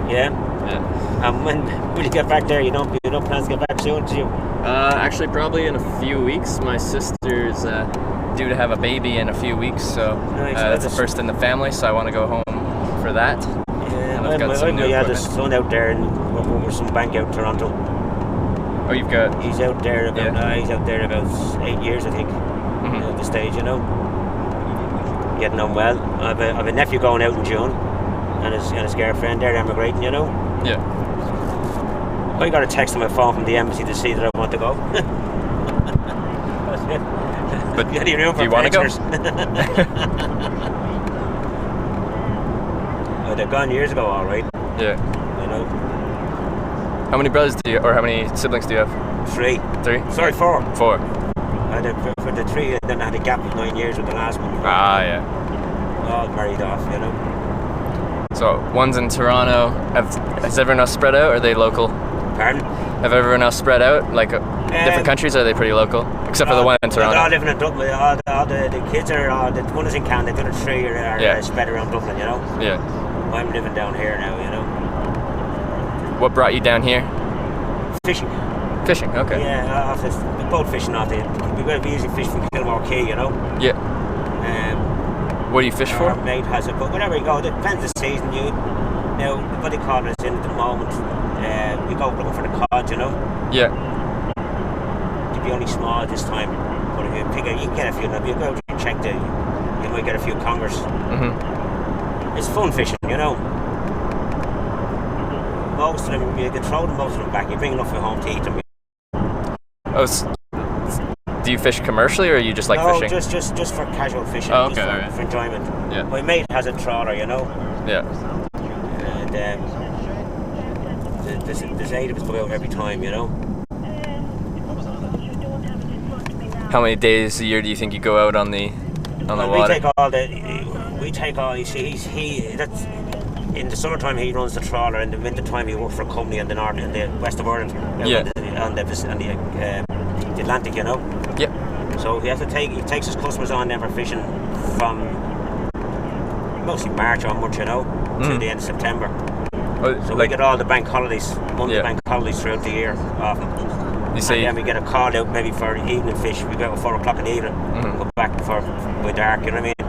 Yeah. Yeah. And when will you get back there? You don't plans to get back soon, do you? Actually, probably in a few weeks. My sister's due to have a baby in a few weeks, so that's the first in the family. So I want to go home for that. Yeah, And I've got some new there's equipment. son out there in some bank out in Toronto. Oh, you've got. He's out there about 8 years, I think. At the stage, you know. Getting on well. I've a nephew going out in June, and his girlfriend there emigrating, you know. Yeah. I got a text on my phone from the embassy to see that I want to go. But do you want to go? Oh, they're gone years ago, all right. Yeah. You know. How many brothers do you, or how many siblings do you have? 3. 3? Sorry, 4. 4. For the 3, and then I had a gap of 9 years with the last one. Ah, yeah. All married off, you know. So one's in Toronto. Has everyone else spread out, or are they local? Pardon? Have everyone else spread out, like different countries? Or are they pretty local, except for the one in Toronto? They're all living in Dublin. All the kids are. The one is in Canada. The other 3 are spread around Dublin. You know. Yeah. I'm living down here now. You know. What brought you down here? Fishing. Fishing. Okay. Yeah, off this boat fishing. We usually fish from Kilmore Quay. You know. Yeah. What do you fish for? Our mate has it, but wherever you go, it depends the season. Now, what they call it is in at the moment. We go looking for the cod, you know. Yeah. They'd be only small this time, but if you pick it, you can get a few. If you go out and check you might get a few congers. It's fun fishing, you know. Most of them, you can throw them most of them back. You bring enough at home to eat them. Oh, do you fish commercially, or you just like fishing? No, just for casual fishing. Oh, okay, just for enjoyment. Yeah. My mate has a trawler, you know. Yeah. And there's 8 of us go out every time, you know. How many days a year do you think you go out on the water? We take all. You see, that's in the summertime he runs the trawler. In the wintertime he works for a company in the west of Ireland. Yeah. On the Atlantic, you know. Yeah. So he takes his customers on there for fishing from mostly March onwards, you know, to the end of September. So we get all the bank holidays, Monday bank holidays throughout the year off him. You say, and then we get a call out maybe for evening fish. We go at 4 o'clock in the evening, go back by dark, you know what I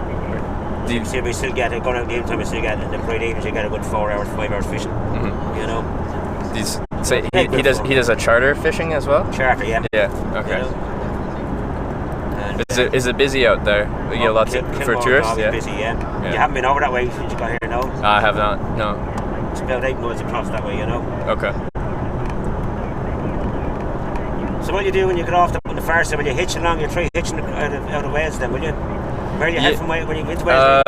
mean? We still get it, going out in the evening time, we still get in the bright evenings, you get a good 4 hours, 5 hours fishing, you know. So he does a charter fishing as well? Charter, yeah. Yeah, okay. You know? Is it busy out there? You get lots for tourists? Yeah. Busy, yeah. You haven't been over that way since you got here, no? I have not, no. It's about 8 miles across that way, you know. Okay. So what do you do when you get off on the far side? Will you hitch along? You try hitching out of Wales then, will you? Where do you head from when you get to Wales?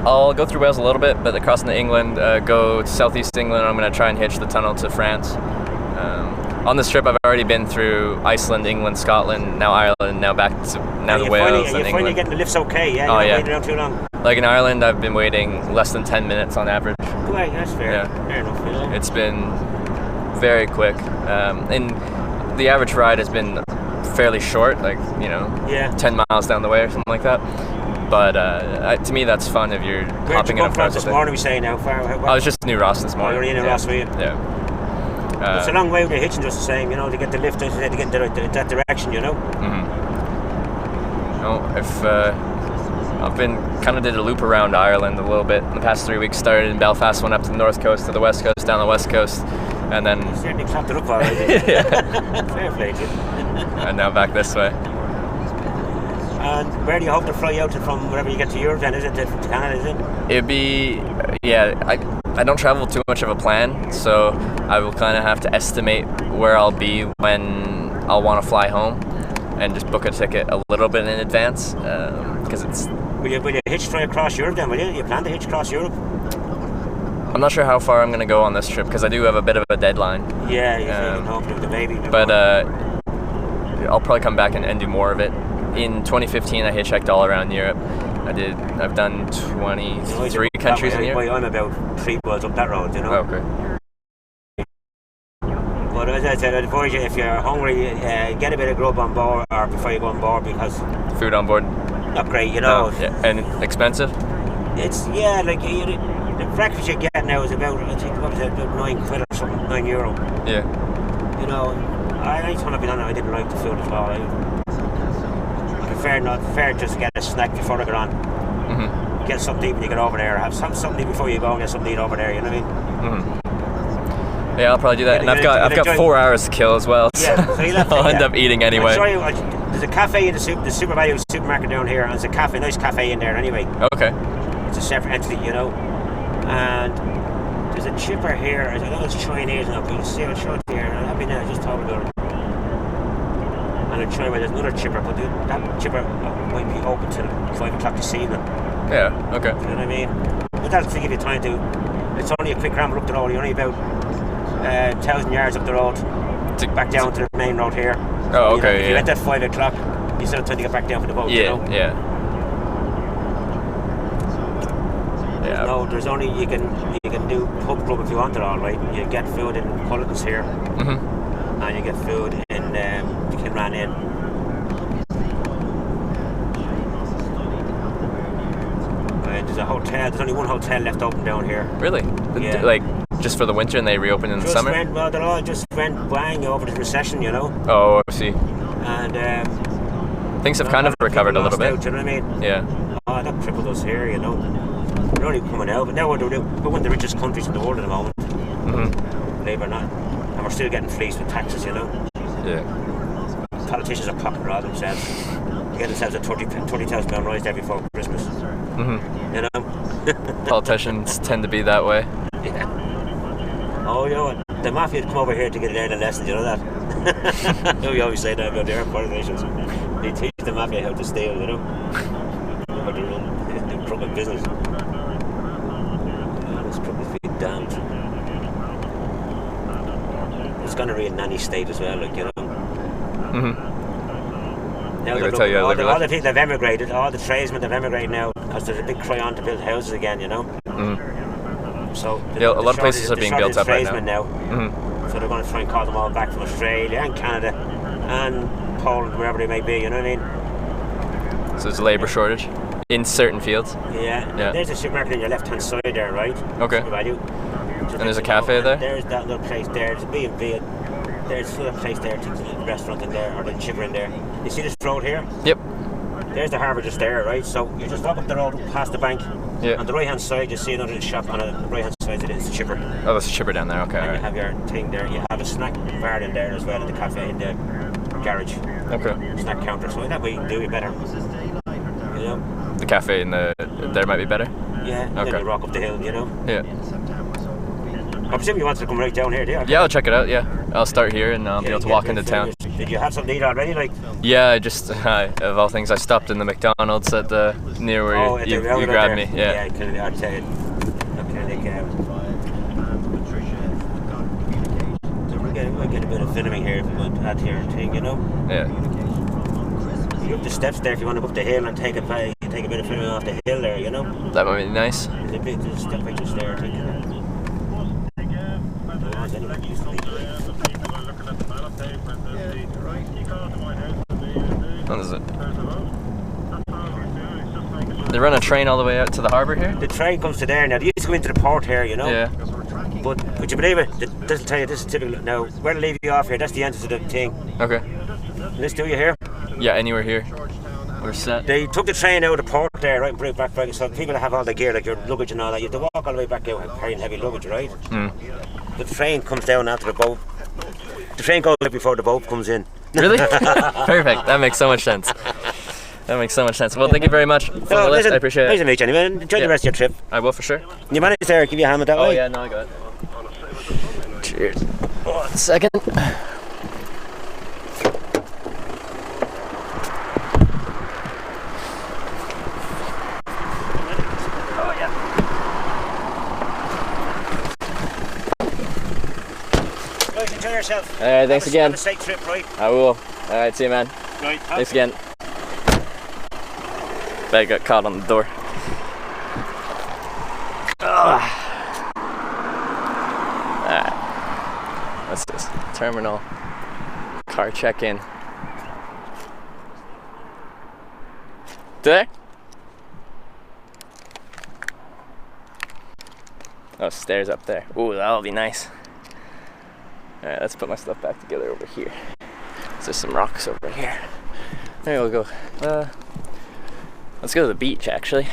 I'll go through Wales a little bit, but across into England, go to southeast England. I'm going to try and hitch the tunnel to France. On this trip, I've already been through Iceland, England, Scotland, now Ireland, now back to Wales and England. You find you're getting the lifts okay, yeah? You're not waiting around too long? Like in Ireland, I've been waiting less than 10 minutes on average. Right, that's fair. Yeah. Fair enough, you know? It's been very quick. And the average ride has been fairly short, like, 10 miles down the way or something like that. But to me, that's fun if you're hopping in a car. This morning, we say now. I was just in New Ross this morning. Oh, you were in New Ross, were you? Yeah. It's a long way with the hitching, just the same, to get the lift, to get that direction, you know. I've been kind of did a loop around Ireland a little bit in the past 3 weeks. Started in Belfast, went up to the north coast, to the west coast, down the west coast, and then. You certainly clapped it up already. Yeah. Fair play to you. And now back this way. And where do you hope to fly out from wherever you get to Europe then? Is it to Canada, is it? It'd be, I don't travel too much of a plan, so I will kind of have to estimate where I'll be when I'll want to fly home, and just book a ticket a little bit in advance, because it's. Will you hitch try across Europe then? Will you? You plan to hitch across Europe? I'm not sure how far I'm going to go on this trip because I do have a bit of a deadline. Yeah, you're taking home with the baby. But I'll probably come back and do more of it. In 2015, I hitchhiked all around Europe. I've done 23 countries in Europe. I'm about 3 miles up that road, you know. Oh, okay. But as I said, I'd advise you, if you're hungry, get a bit of grub on board, or before you go on board, because food on board. Not great, you know. No, yeah. And expensive. It's like the breakfast you get now is about, I think, what was it, about £9 or something, €9. Yeah. You know, any time I've been on it, I didn't like the food at all. I prefer just to get a snack before I get on. Mm-hmm. Get something to eat when you get over there. Have something to eat before you go and get something to eat over there. You know what I mean? Mm-hmm. Yeah, I'll probably do that. And I've got 4 hours to kill as well. So yeah, so you'll have to, I'll end up eating anyway. There's a cafe in the Super Value supermarket down here, and there's a nice cafe in there anyway. Okay. It's a separate entity, you know. And there's a chipper here. I know it's Chinese now, but you see a shot here. I've been there, I just talked about it. And in China, there's another chipper, but that chipper might be open till 5 o'clock this evening. Yeah, okay. You know what I mean? But that'll give you time to. It's only a quick ramble up the road. You're only about 1,000 yards up the road, back down to the main road here. Oh, okay. If you went at 5 o'clock, you still have time to get back down for the boat. Yeah, you know? yeah. There's only you can do pub club if you want it, all right. You get food in Culligan's here, and you get food in the Kilran Inn. There's a hotel. There's only one hotel left open down here. Really? Yeah. Like just for the winter, and they reopen in the summer? They all just went bang over the recession, you know. Oh, I see. And things have kind of recovered a little bit. Out, you know what I mean? Yeah. Oh, that crippled us here, you know. We're only coming out, but now we're one of the richest countries in the world at the moment. Believe it or not. And we're still getting fleeced with taxes, you know. Yeah. Politicians are pocket robbing themselves. They get themselves a £30,000 rise there before Christmas. You know? Politicians tend to be that way. Yeah. Oh, you know what? The mafia come over here to get learn a lesson, you know that? We always say that about their politicians. They teach the mafia how to steal, you know? How to run crooked business. This crooked be damned. It's going to be a nanny state as well, like, you know. Now all the people have emigrated, all the tradesmen have emigrated now, because there's a big cry on to build houses again, you know. So a lot of places are being built up right now. So they're going to try and call them all back from Australia and Canada and Poland, wherever they may be, you know what I mean? So there's a labour shortage in certain fields? Yeah. There's a supermarket on your left-hand side there, right? Okay. And there's a cafe there? There's that little place there, there's a B&B. There's another place there, the restaurant in there, or the chipper in there. You see this road here? Yep. There's the harbour just there, right? So you just walk up the road past the bank. Yeah. On the right hand side, you see another shop. On the right hand side, it is the chipper. Oh, there's a chipper down there. Okay. And right. you have your thing there. You have a snack bar in there as well in the cafe in the garage. Okay. Snack counter. So that way you can do it better. You know. The cafe in there might be better. Yeah. Okay. Then you walk up the hill. You know. Yeah. I presume you wanted to come right down here, do you? Yeah, I'll check it out. Yeah, I'll start here and I'll be able to walk into town. Did you have something to eat already? Like? Yeah, I just of all things, I stopped in the McDonald's at the near where you grabbed me. Yeah. I'll tell you. Okay, we'll get a bit of filming here if you want to add to your thing, you know. Yeah. You up the steps there if you want to go up the hill and take a bit of filming off the hill there, you know. That might be nice. There's a bit of step right just there, I think. What is it? They run a train all the way out to the harbour here? The train comes to there now. They used to go into the port here, you know. Yeah. But would you believe it? This will tell you, this is typical. Now, where to leave you off here, that's the entrance of the thing. Okay. This do you here? Yeah, anywhere here. We're set. They took the train out of the port there, right, and bring it back. So people that have all the gear, like your luggage and all that, you have to walk all the way back out carrying heavy luggage, right? The train comes down after the boat. The train goes out before the boat comes in. Really? Perfect. That makes so much sense. That makes so much sense. Well, thank you very much for the list. Listen, I appreciate nice to it. meet you anyway. Enjoy the rest of your trip. I will for sure. You manage there, give you a hand with that Oh way? yeah, no, I got it. Cheers. 1 second. Right, enjoy yourself. All right, thanks again. Have a safe trip, right? I will. All right, see you, man. Right. Thanks again. Bag got caught on the door. Alright. What's this? Terminal. Car check-in. There? Oh, stairs up there. Ooh, that'll be nice. Alright, let's put my stuff back together over here. There's some rocks over here. There we'll go. Let's go to the beach, actually.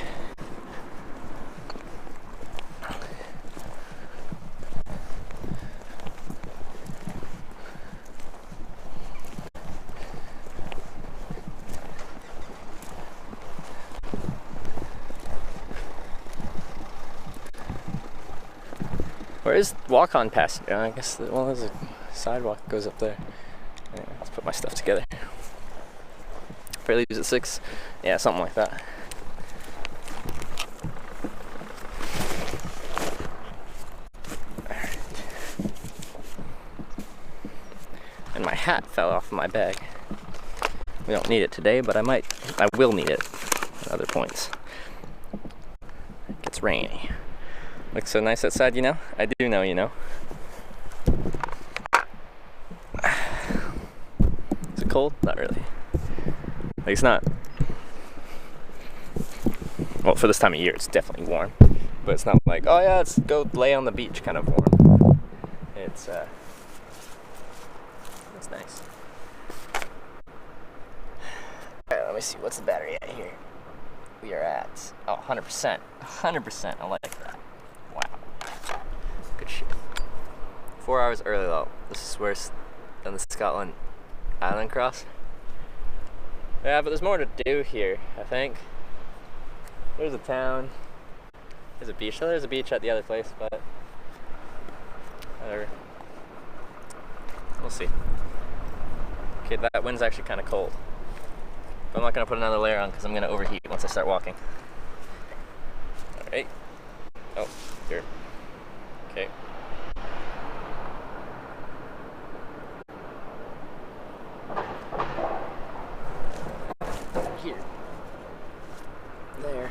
Where is walk-on past? I guess there's a sidewalk that goes up there. Yeah, let's put my stuff together. Fairly leaves at 6. Yeah, something like that. And my hat fell off my bag. We don't need it today, but I will need it at other points. It gets rainy. Looks so nice outside, you know? I do know, you know. Is it cold? Not really. Like, it's not. Well, for this time of year, it's definitely warm. But it's not like, oh yeah, let's go lay on the beach kind of warm. It's nice. Alright, let me see. What's the battery at here? We are at, 100%. 100%. I like that. Wow. Good shit. 4 hours early though. This is worse than the Scotland Island cross. Yeah, but there's more to do here, I think. There's a town. There's a beach. So there's a beach at the other place, but whatever. We'll see. Okay, that wind's actually kind of cold. But I'm not going to put another layer on because I'm going to overheat once I start walking. Alright. Oh, here. Okay. Here. There.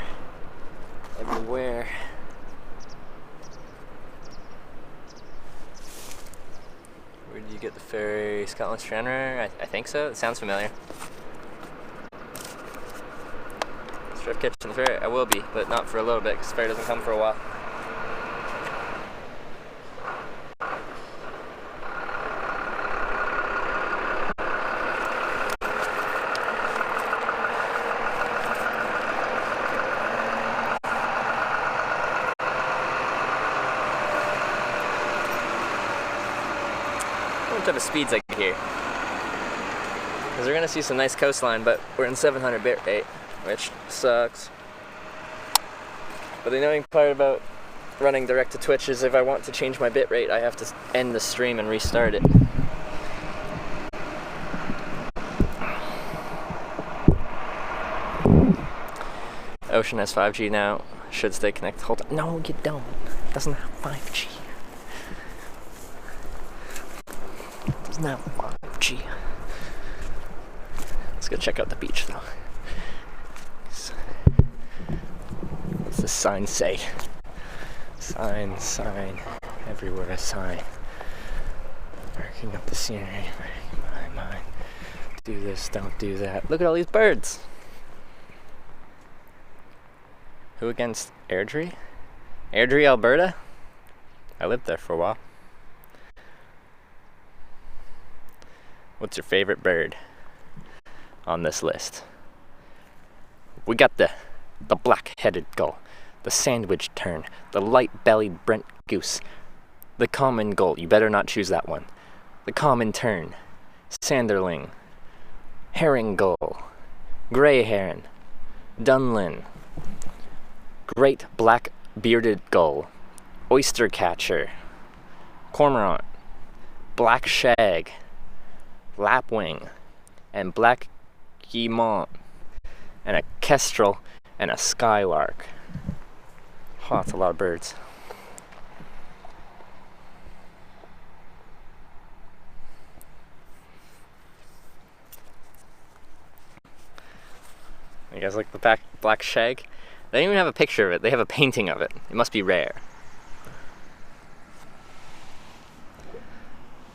Everywhere. Where did you get the ferry? Scotland Stranraer? I think so. It sounds familiar. Strip catching the ferry? I will be, but not for a little bit because the ferry doesn't come for a while. What type of speeds I get here? Because we're gonna see some nice coastline, but we're in 700 bit rate, which sucks. But the annoying part about running direct to Twitch is if I want to change my bit rate, I have to end the stream and restart it. Ocean has 5G now. Should stay connected the whole time. No, you don't. It doesn't have 5G. It doesn't have 5G. Let's go check out the beach though. What's the sign say? Sign, everywhere a sign. Marking up the scenery, marking my mind. Do this, don't do that. Look at all these birds. Who against Airdrie? Airdrie, Alberta? I lived there for a while. What's your favorite bird on this list? We got the black-headed gull, the sandwich tern, the light-bellied Brent goose, the common gull, you better not choose that one, the common tern, sanderling, herring gull, Grey heron, dunlin, great black bearded gull, oyster catcher, cormorant, black shag, lapwing, and black guillemot, and a kestrel, and a skylark. Oh, that's a lot of birds. You guys like the black shag? They don't even have a picture of it. They have a painting of it. It must be rare.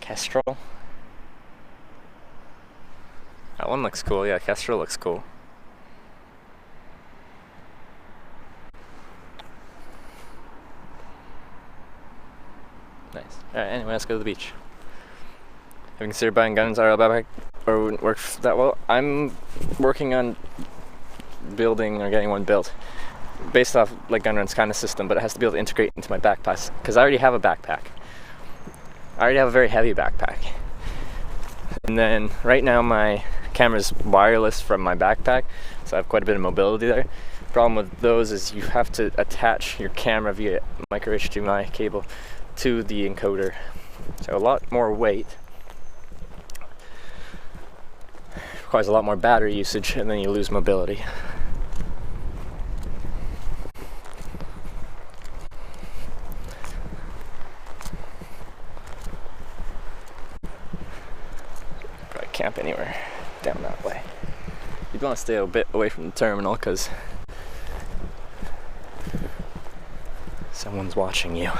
Kestrel. That one looks cool. Yeah, kestrel looks cool. Nice. Alright, anyway, let's go to the beach. Have you considered buying guns RL backpack or wouldn't work that well? I'm working on building or getting one built based off like Gunrun's kind of system, but it has to be able to integrate into my backpack because I already have a backpack. I already have a very heavy backpack. And then right now my camera's wireless from my backpack, so I have quite a bit of mobility there. Problem with those is you have to attach your camera via micro HDMI cable to the encoder, so a lot more weight, requires a lot more battery usage, and then you lose mobility. Probably camp anywhere down that way. You'd want to stay a bit away from the terminal because someone's watching you.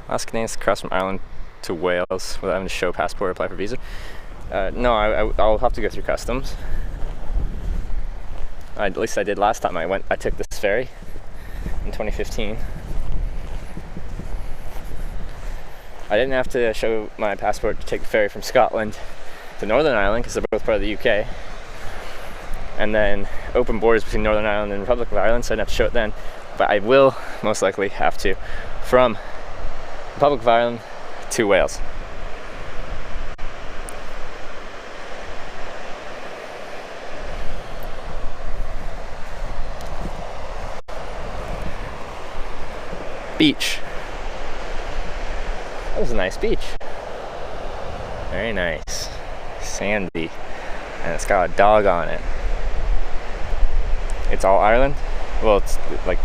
Last Canadians to cross from Ireland to Wales without having to show passport or apply for visa. No, I'll have to go through customs. At least I did last time I took this ferry in 2015. I didn't have to show my passport to take the ferry from Scotland to Northern Ireland because they're both part of the UK. And then open borders between Northern Ireland and Republic of Ireland, so I didn't have to show it then. But I will most likely have to from Republic of Ireland to Wales. Beach. That was a nice beach. Very nice. Sandy. And it's got a dog on it. It's all Ireland. Well, it's like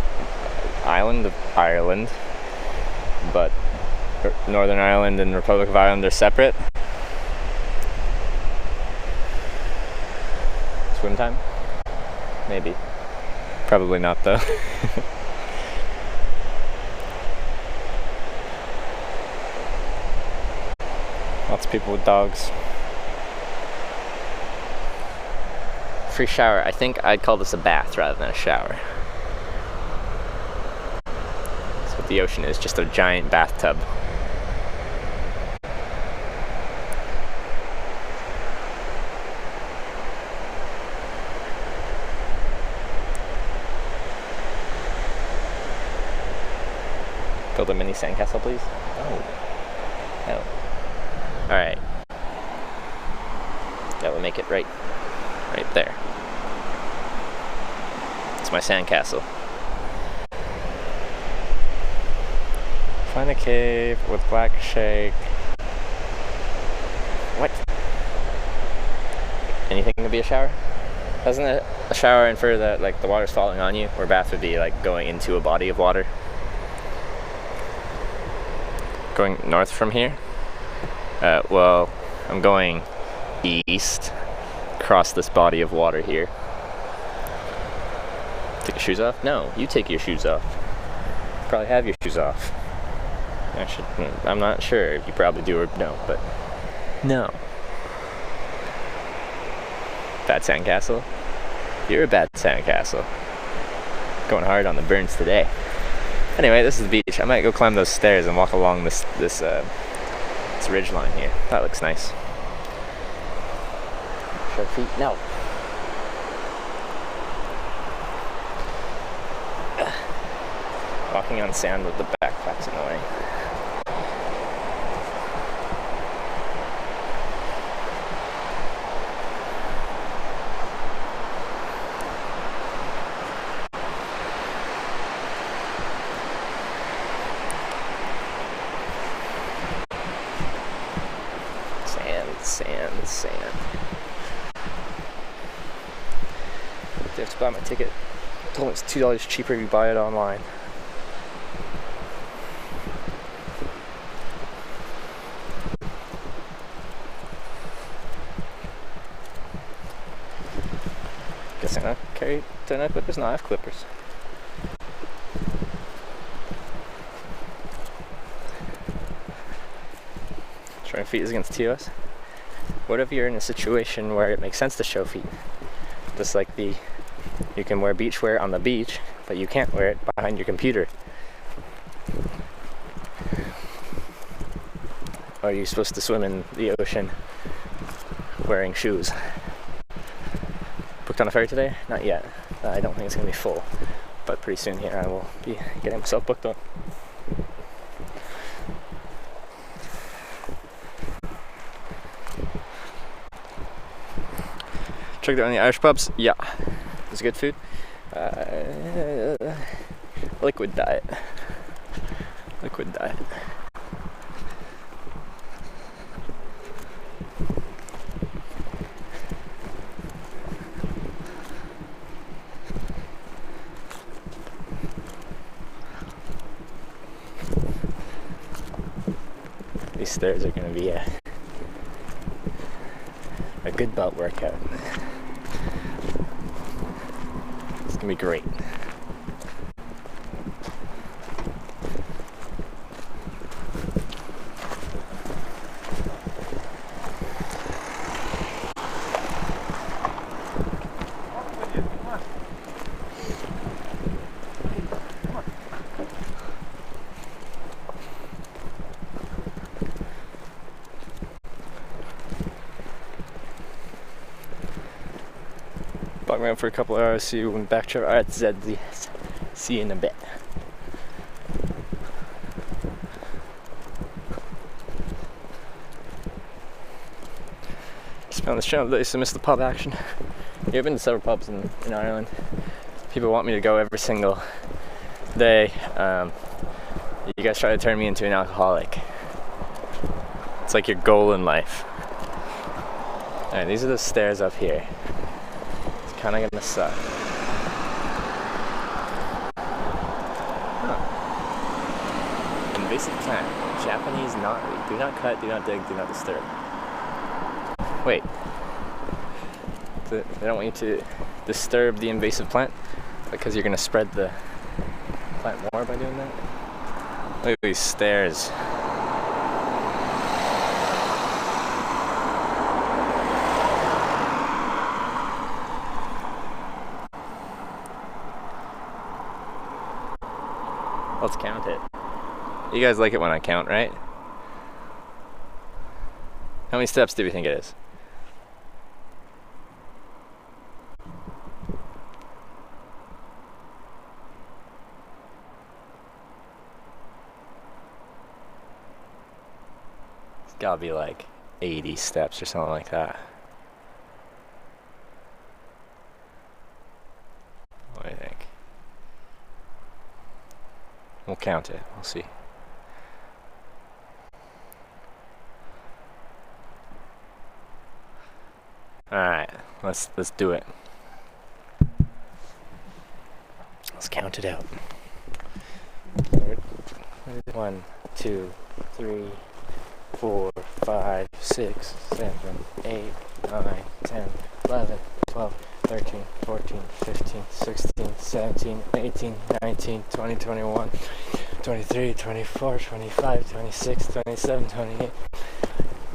island of Ireland, but Northern Ireland and Republic of Ireland are separate. Swim time? Maybe. Probably not though. Lots of people with dogs. Free shower. I think I'd call this a bath rather than a shower. That's what the ocean is, just a giant bathtub. Build a mini sandcastle, please. Oh. No. Alright. That will make it right there. It's my sandcastle. Find a cave with black shag. What? Anything to be a shower? Doesn't a shower infer that like the water's falling on you, or bath would be like going into a body of water? Going north from here? Well, I'm going east, across this body of water here. Take your shoes off? No, you take your shoes off. You probably have your shoes off. I'm not sure if you probably do or no, but no. Bad sandcastle? You're a bad sandcastle. Going hard on the burns today. Anyway, this is the beach. I might go climb those stairs and walk along this ridge line here. That looks nice. Show feet? No. Walking on sand with the backpack's annoying. have to buy my ticket. I told him it's $2 cheaper if you buy it online. Guess I'm not carry clippers? No, I have clippers. Showing feet is against TOS. What if you're in a situation where it makes sense to show feet? Just like you can wear beachwear on the beach, but you can't wear it behind your computer. Or are you supposed to swim in the ocean wearing shoes? Booked on a ferry today? Not yet. I don't think it's going to be full. But pretty soon here I will be getting myself booked on. Checked out any Irish pubs? Yeah. It's good food. Liquid diet. Liquid diet. These stairs are going to be a good butt workout. It's going to be great. Walk around for a couple of hours, see you when back trip. Alright, ZZ. See you in a bit. Just found this channel today, so missed the pub action. Yeah, I've been to several pubs in Ireland. People want me to go every single day. You guys try to turn me into an alcoholic. It's like your goal in life. Alright, these are the stairs up here. Kind of gonna suck. Huh. Invasive plant. Japanese knotweed. Do not cut, do not dig, do not disturb. Wait. They don't want you to disturb the invasive plant because you're gonna spread the plant more by doing that? Look at these stairs. Let's count it. You guys like it when I count, right? How many steps do we think it is? It's gotta be like 80 steps or something like that. What do you think? We'll count it. We'll see. All right, let's do it. Let's count it out. 1, 2, 3, 4, 5, 6, 7, 8, 9, 10, 11, 12, 13, 14, 15, 16, 17, 18, 19, 20, 21, 23, 24, 25, 26, 27, 28,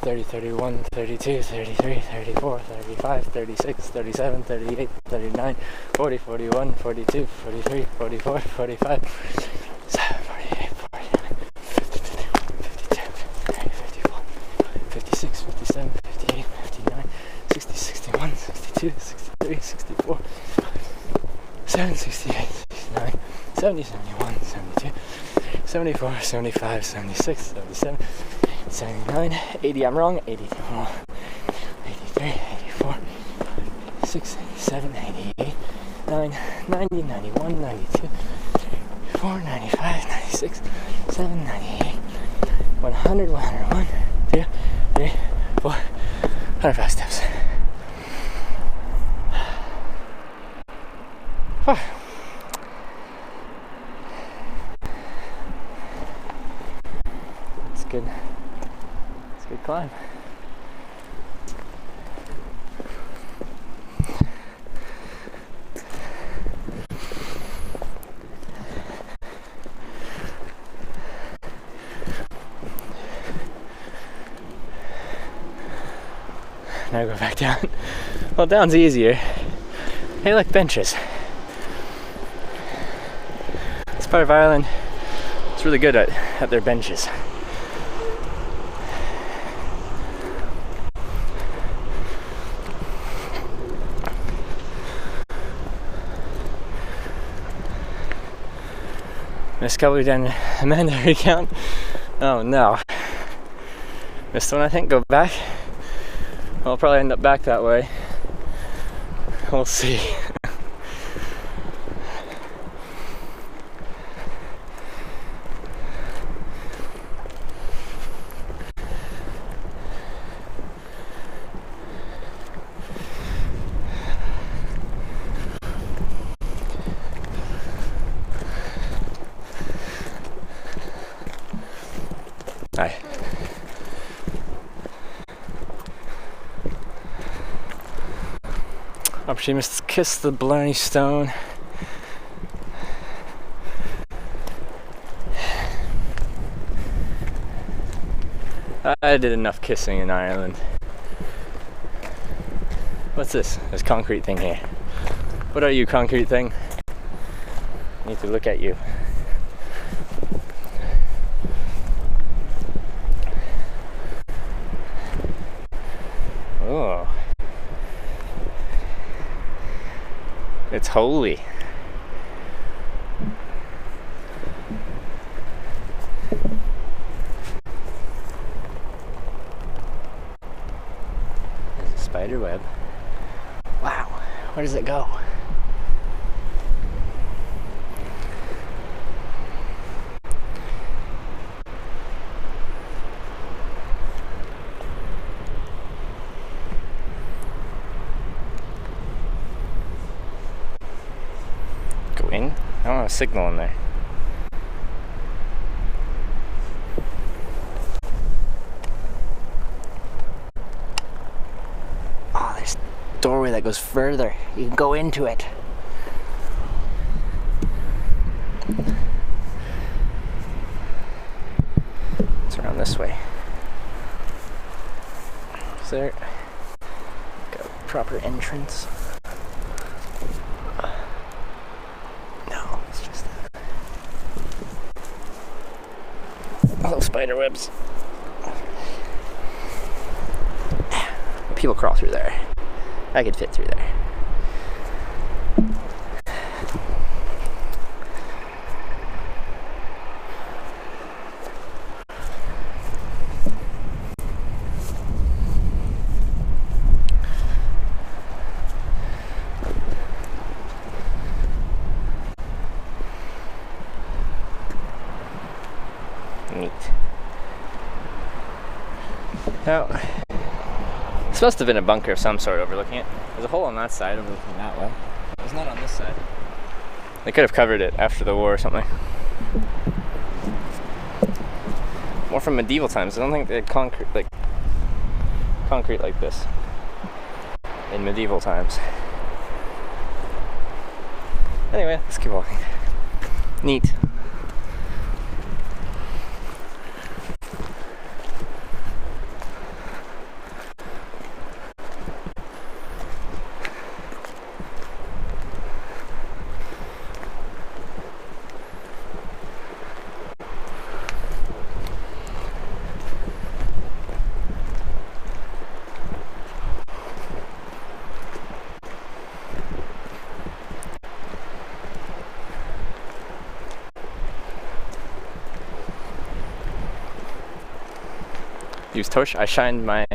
30, 31, 32, 33, 34, 35, 36, 37, 38, 39, 40, 41, 42, 43, 44, 45, 48, 49, 50, 51, 52, 53, 54, 56, 57, 58, 59, 60, 61, 62, 63, 64, 67, 68, 69, 70, 71, 72, 74, 75, 76, 77, 79, 80, I'm wrong, 80, 83, 84, 86, 87, 88, 9, 90, 91, 92, 94, 95, 96, 7, 98, 100, 101, 2, 3, 4, 105 steps. It's good. It's a good climb. Now go back down. Well, down's easier. Hey, look, benches. This part of Ireland is really good at their benches. Missed a couple down Amanda recount. Oh no. Missed one, I think. Go back. I'll probably end up back that way. We'll see. Hi. Opportunity to kiss the Blarney Stone. I did enough kissing in Ireland. What's this? This concrete thing here. What are you, concrete thing? I need to look at you. Oh. It's holy. There's a spider web. Wow, where does it go? In? I don't have a signal in there. Oh, there's a doorway that goes further. You can go into it. It's around this way. Is there got a proper entrance? Little spider webs. People crawl through there. I could fit through there. Neat. Now, it's supposed to have been a bunker of some sort overlooking it. There's a hole on that side overlooking that way. There's not on this side. They could have covered it after the war or something. More from medieval times. I don't think they had concrete like this in medieval times. Anyway, let's keep walking. Neat. Use torch. I shined my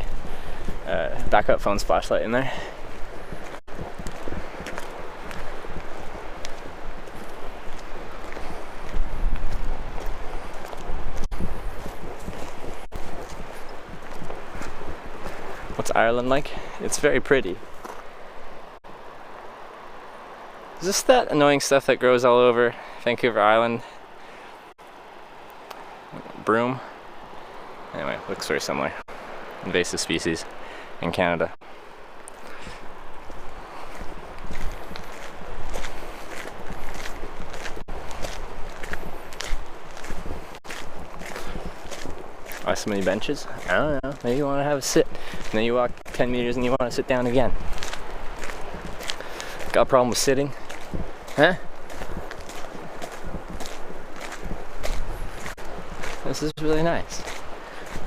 backup phone's flashlight in there. What's Ireland like? It's very pretty. Is this that annoying stuff that grows all over Vancouver Island? Broom? Anyway, looks very similar. Invasive species in Canada. Why so many benches? I don't know. Maybe you want to have a sit. And then you walk 10 meters and you want to sit down again. Got a problem with sitting? Huh? This is really nice.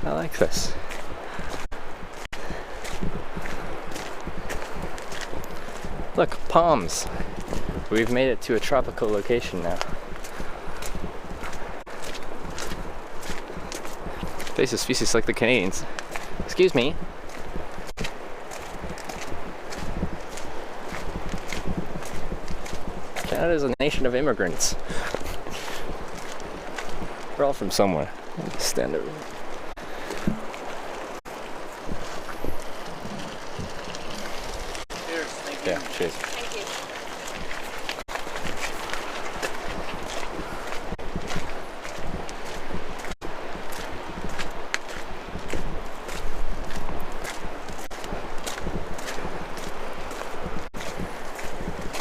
I like this. Look, palms. We've made it to a tropical location now. Invasive species like the Canadians. Excuse me. Canada is a nation of immigrants. We're all from somewhere. Stand over. Cheers. Thank you. Yeah, cheers. Thank you.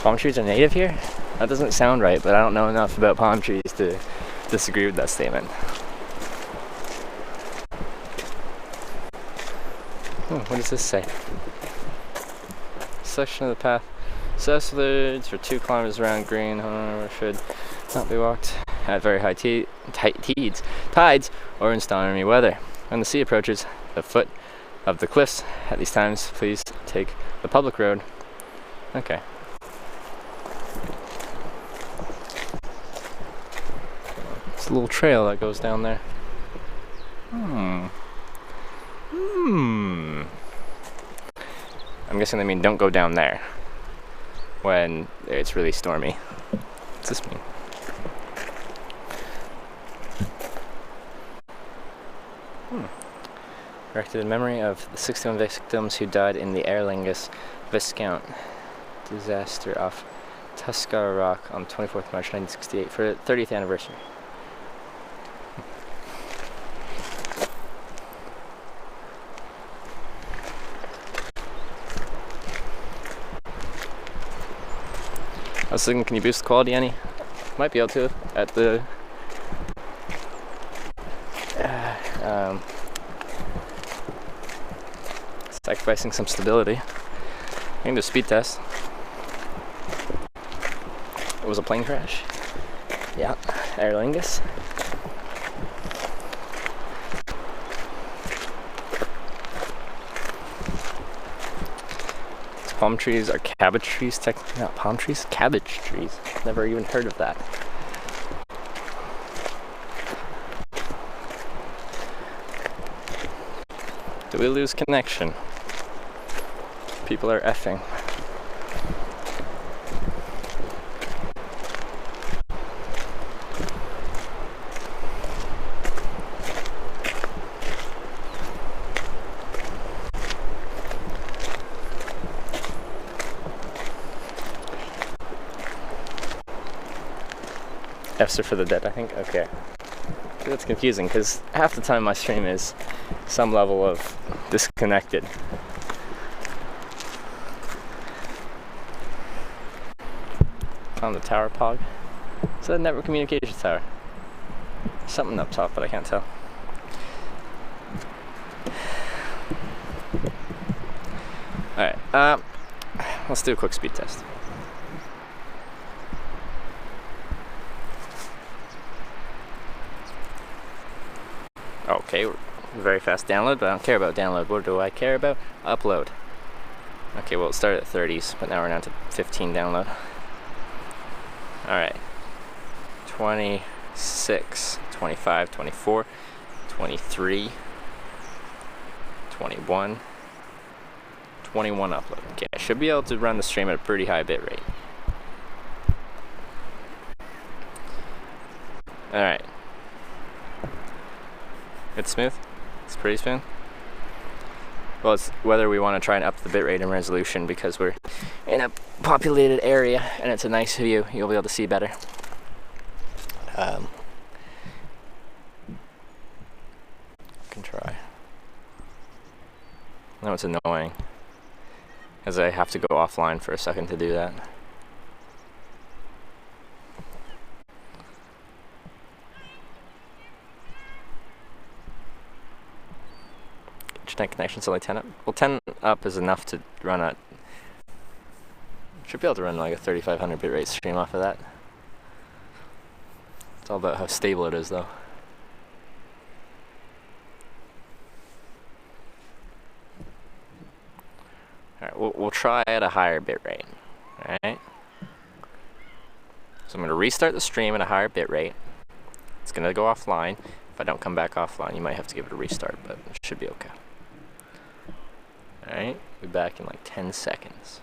Palm trees are native here? That doesn't sound right, but I don't know enough about palm trees to disagree with that statement. Oh, what does this say? Section of the path. Settlers for 2 kilometers around green, however, should not be walked at very high tides or in stormy weather. When the sea approaches the foot of the cliffs at these times, please take the public road. Okay. It's a little trail that goes down there. I'm guessing they mean don't go down there when it's really stormy. What's this mean? Erected in memory of the 61 victims who died in the Aer Lingus Viscount disaster off Tuskar Rock on 24th March 1968 for the 30th anniversary. I was thinking, can you boost the quality any? Might be able to at the sacrificing some stability. I can do a speed test. It was a plane crash. Yeah, Aer Lingus. Palm trees are cabbage trees, technically not palm trees, cabbage trees. Never even heard of that. Did we lose connection? People are effing. F's are for the dead, I think. Okay. That's confusing because half the time my stream is some level of disconnected. On the tower pog. Is that a network communication tower? Something up top, but I can't tell. Alright, let's do a quick speed test. Okay, very fast download, but I don't care about download. What do I care about? Upload. Okay, well it started at 30s, but now we're down to 15 download. Alright. 26, 25, 24, 23, 21, 21 upload. Okay, I should be able to run the stream at a pretty high bit rate. Alright. It's smooth? It's pretty smooth? Well, it's whether we want to try and up the bitrate and resolution because we're in a populated area and it's a nice view, you'll be able to see better. Can try. I know it's annoying, as I have to go offline for a second to do that. Internet connection's only 10 up. Well, 10 up is enough to run at. Should be able to run like a 3500 bitrate stream off of that. It's all about how stable it is, though. Alright, we'll try at a higher bitrate. Alright? So I'm going to restart the stream at a higher bitrate. It's going to go offline. If I don't come back offline, you might have to give it a restart, but it should be okay. Alright, be back in like 10 seconds.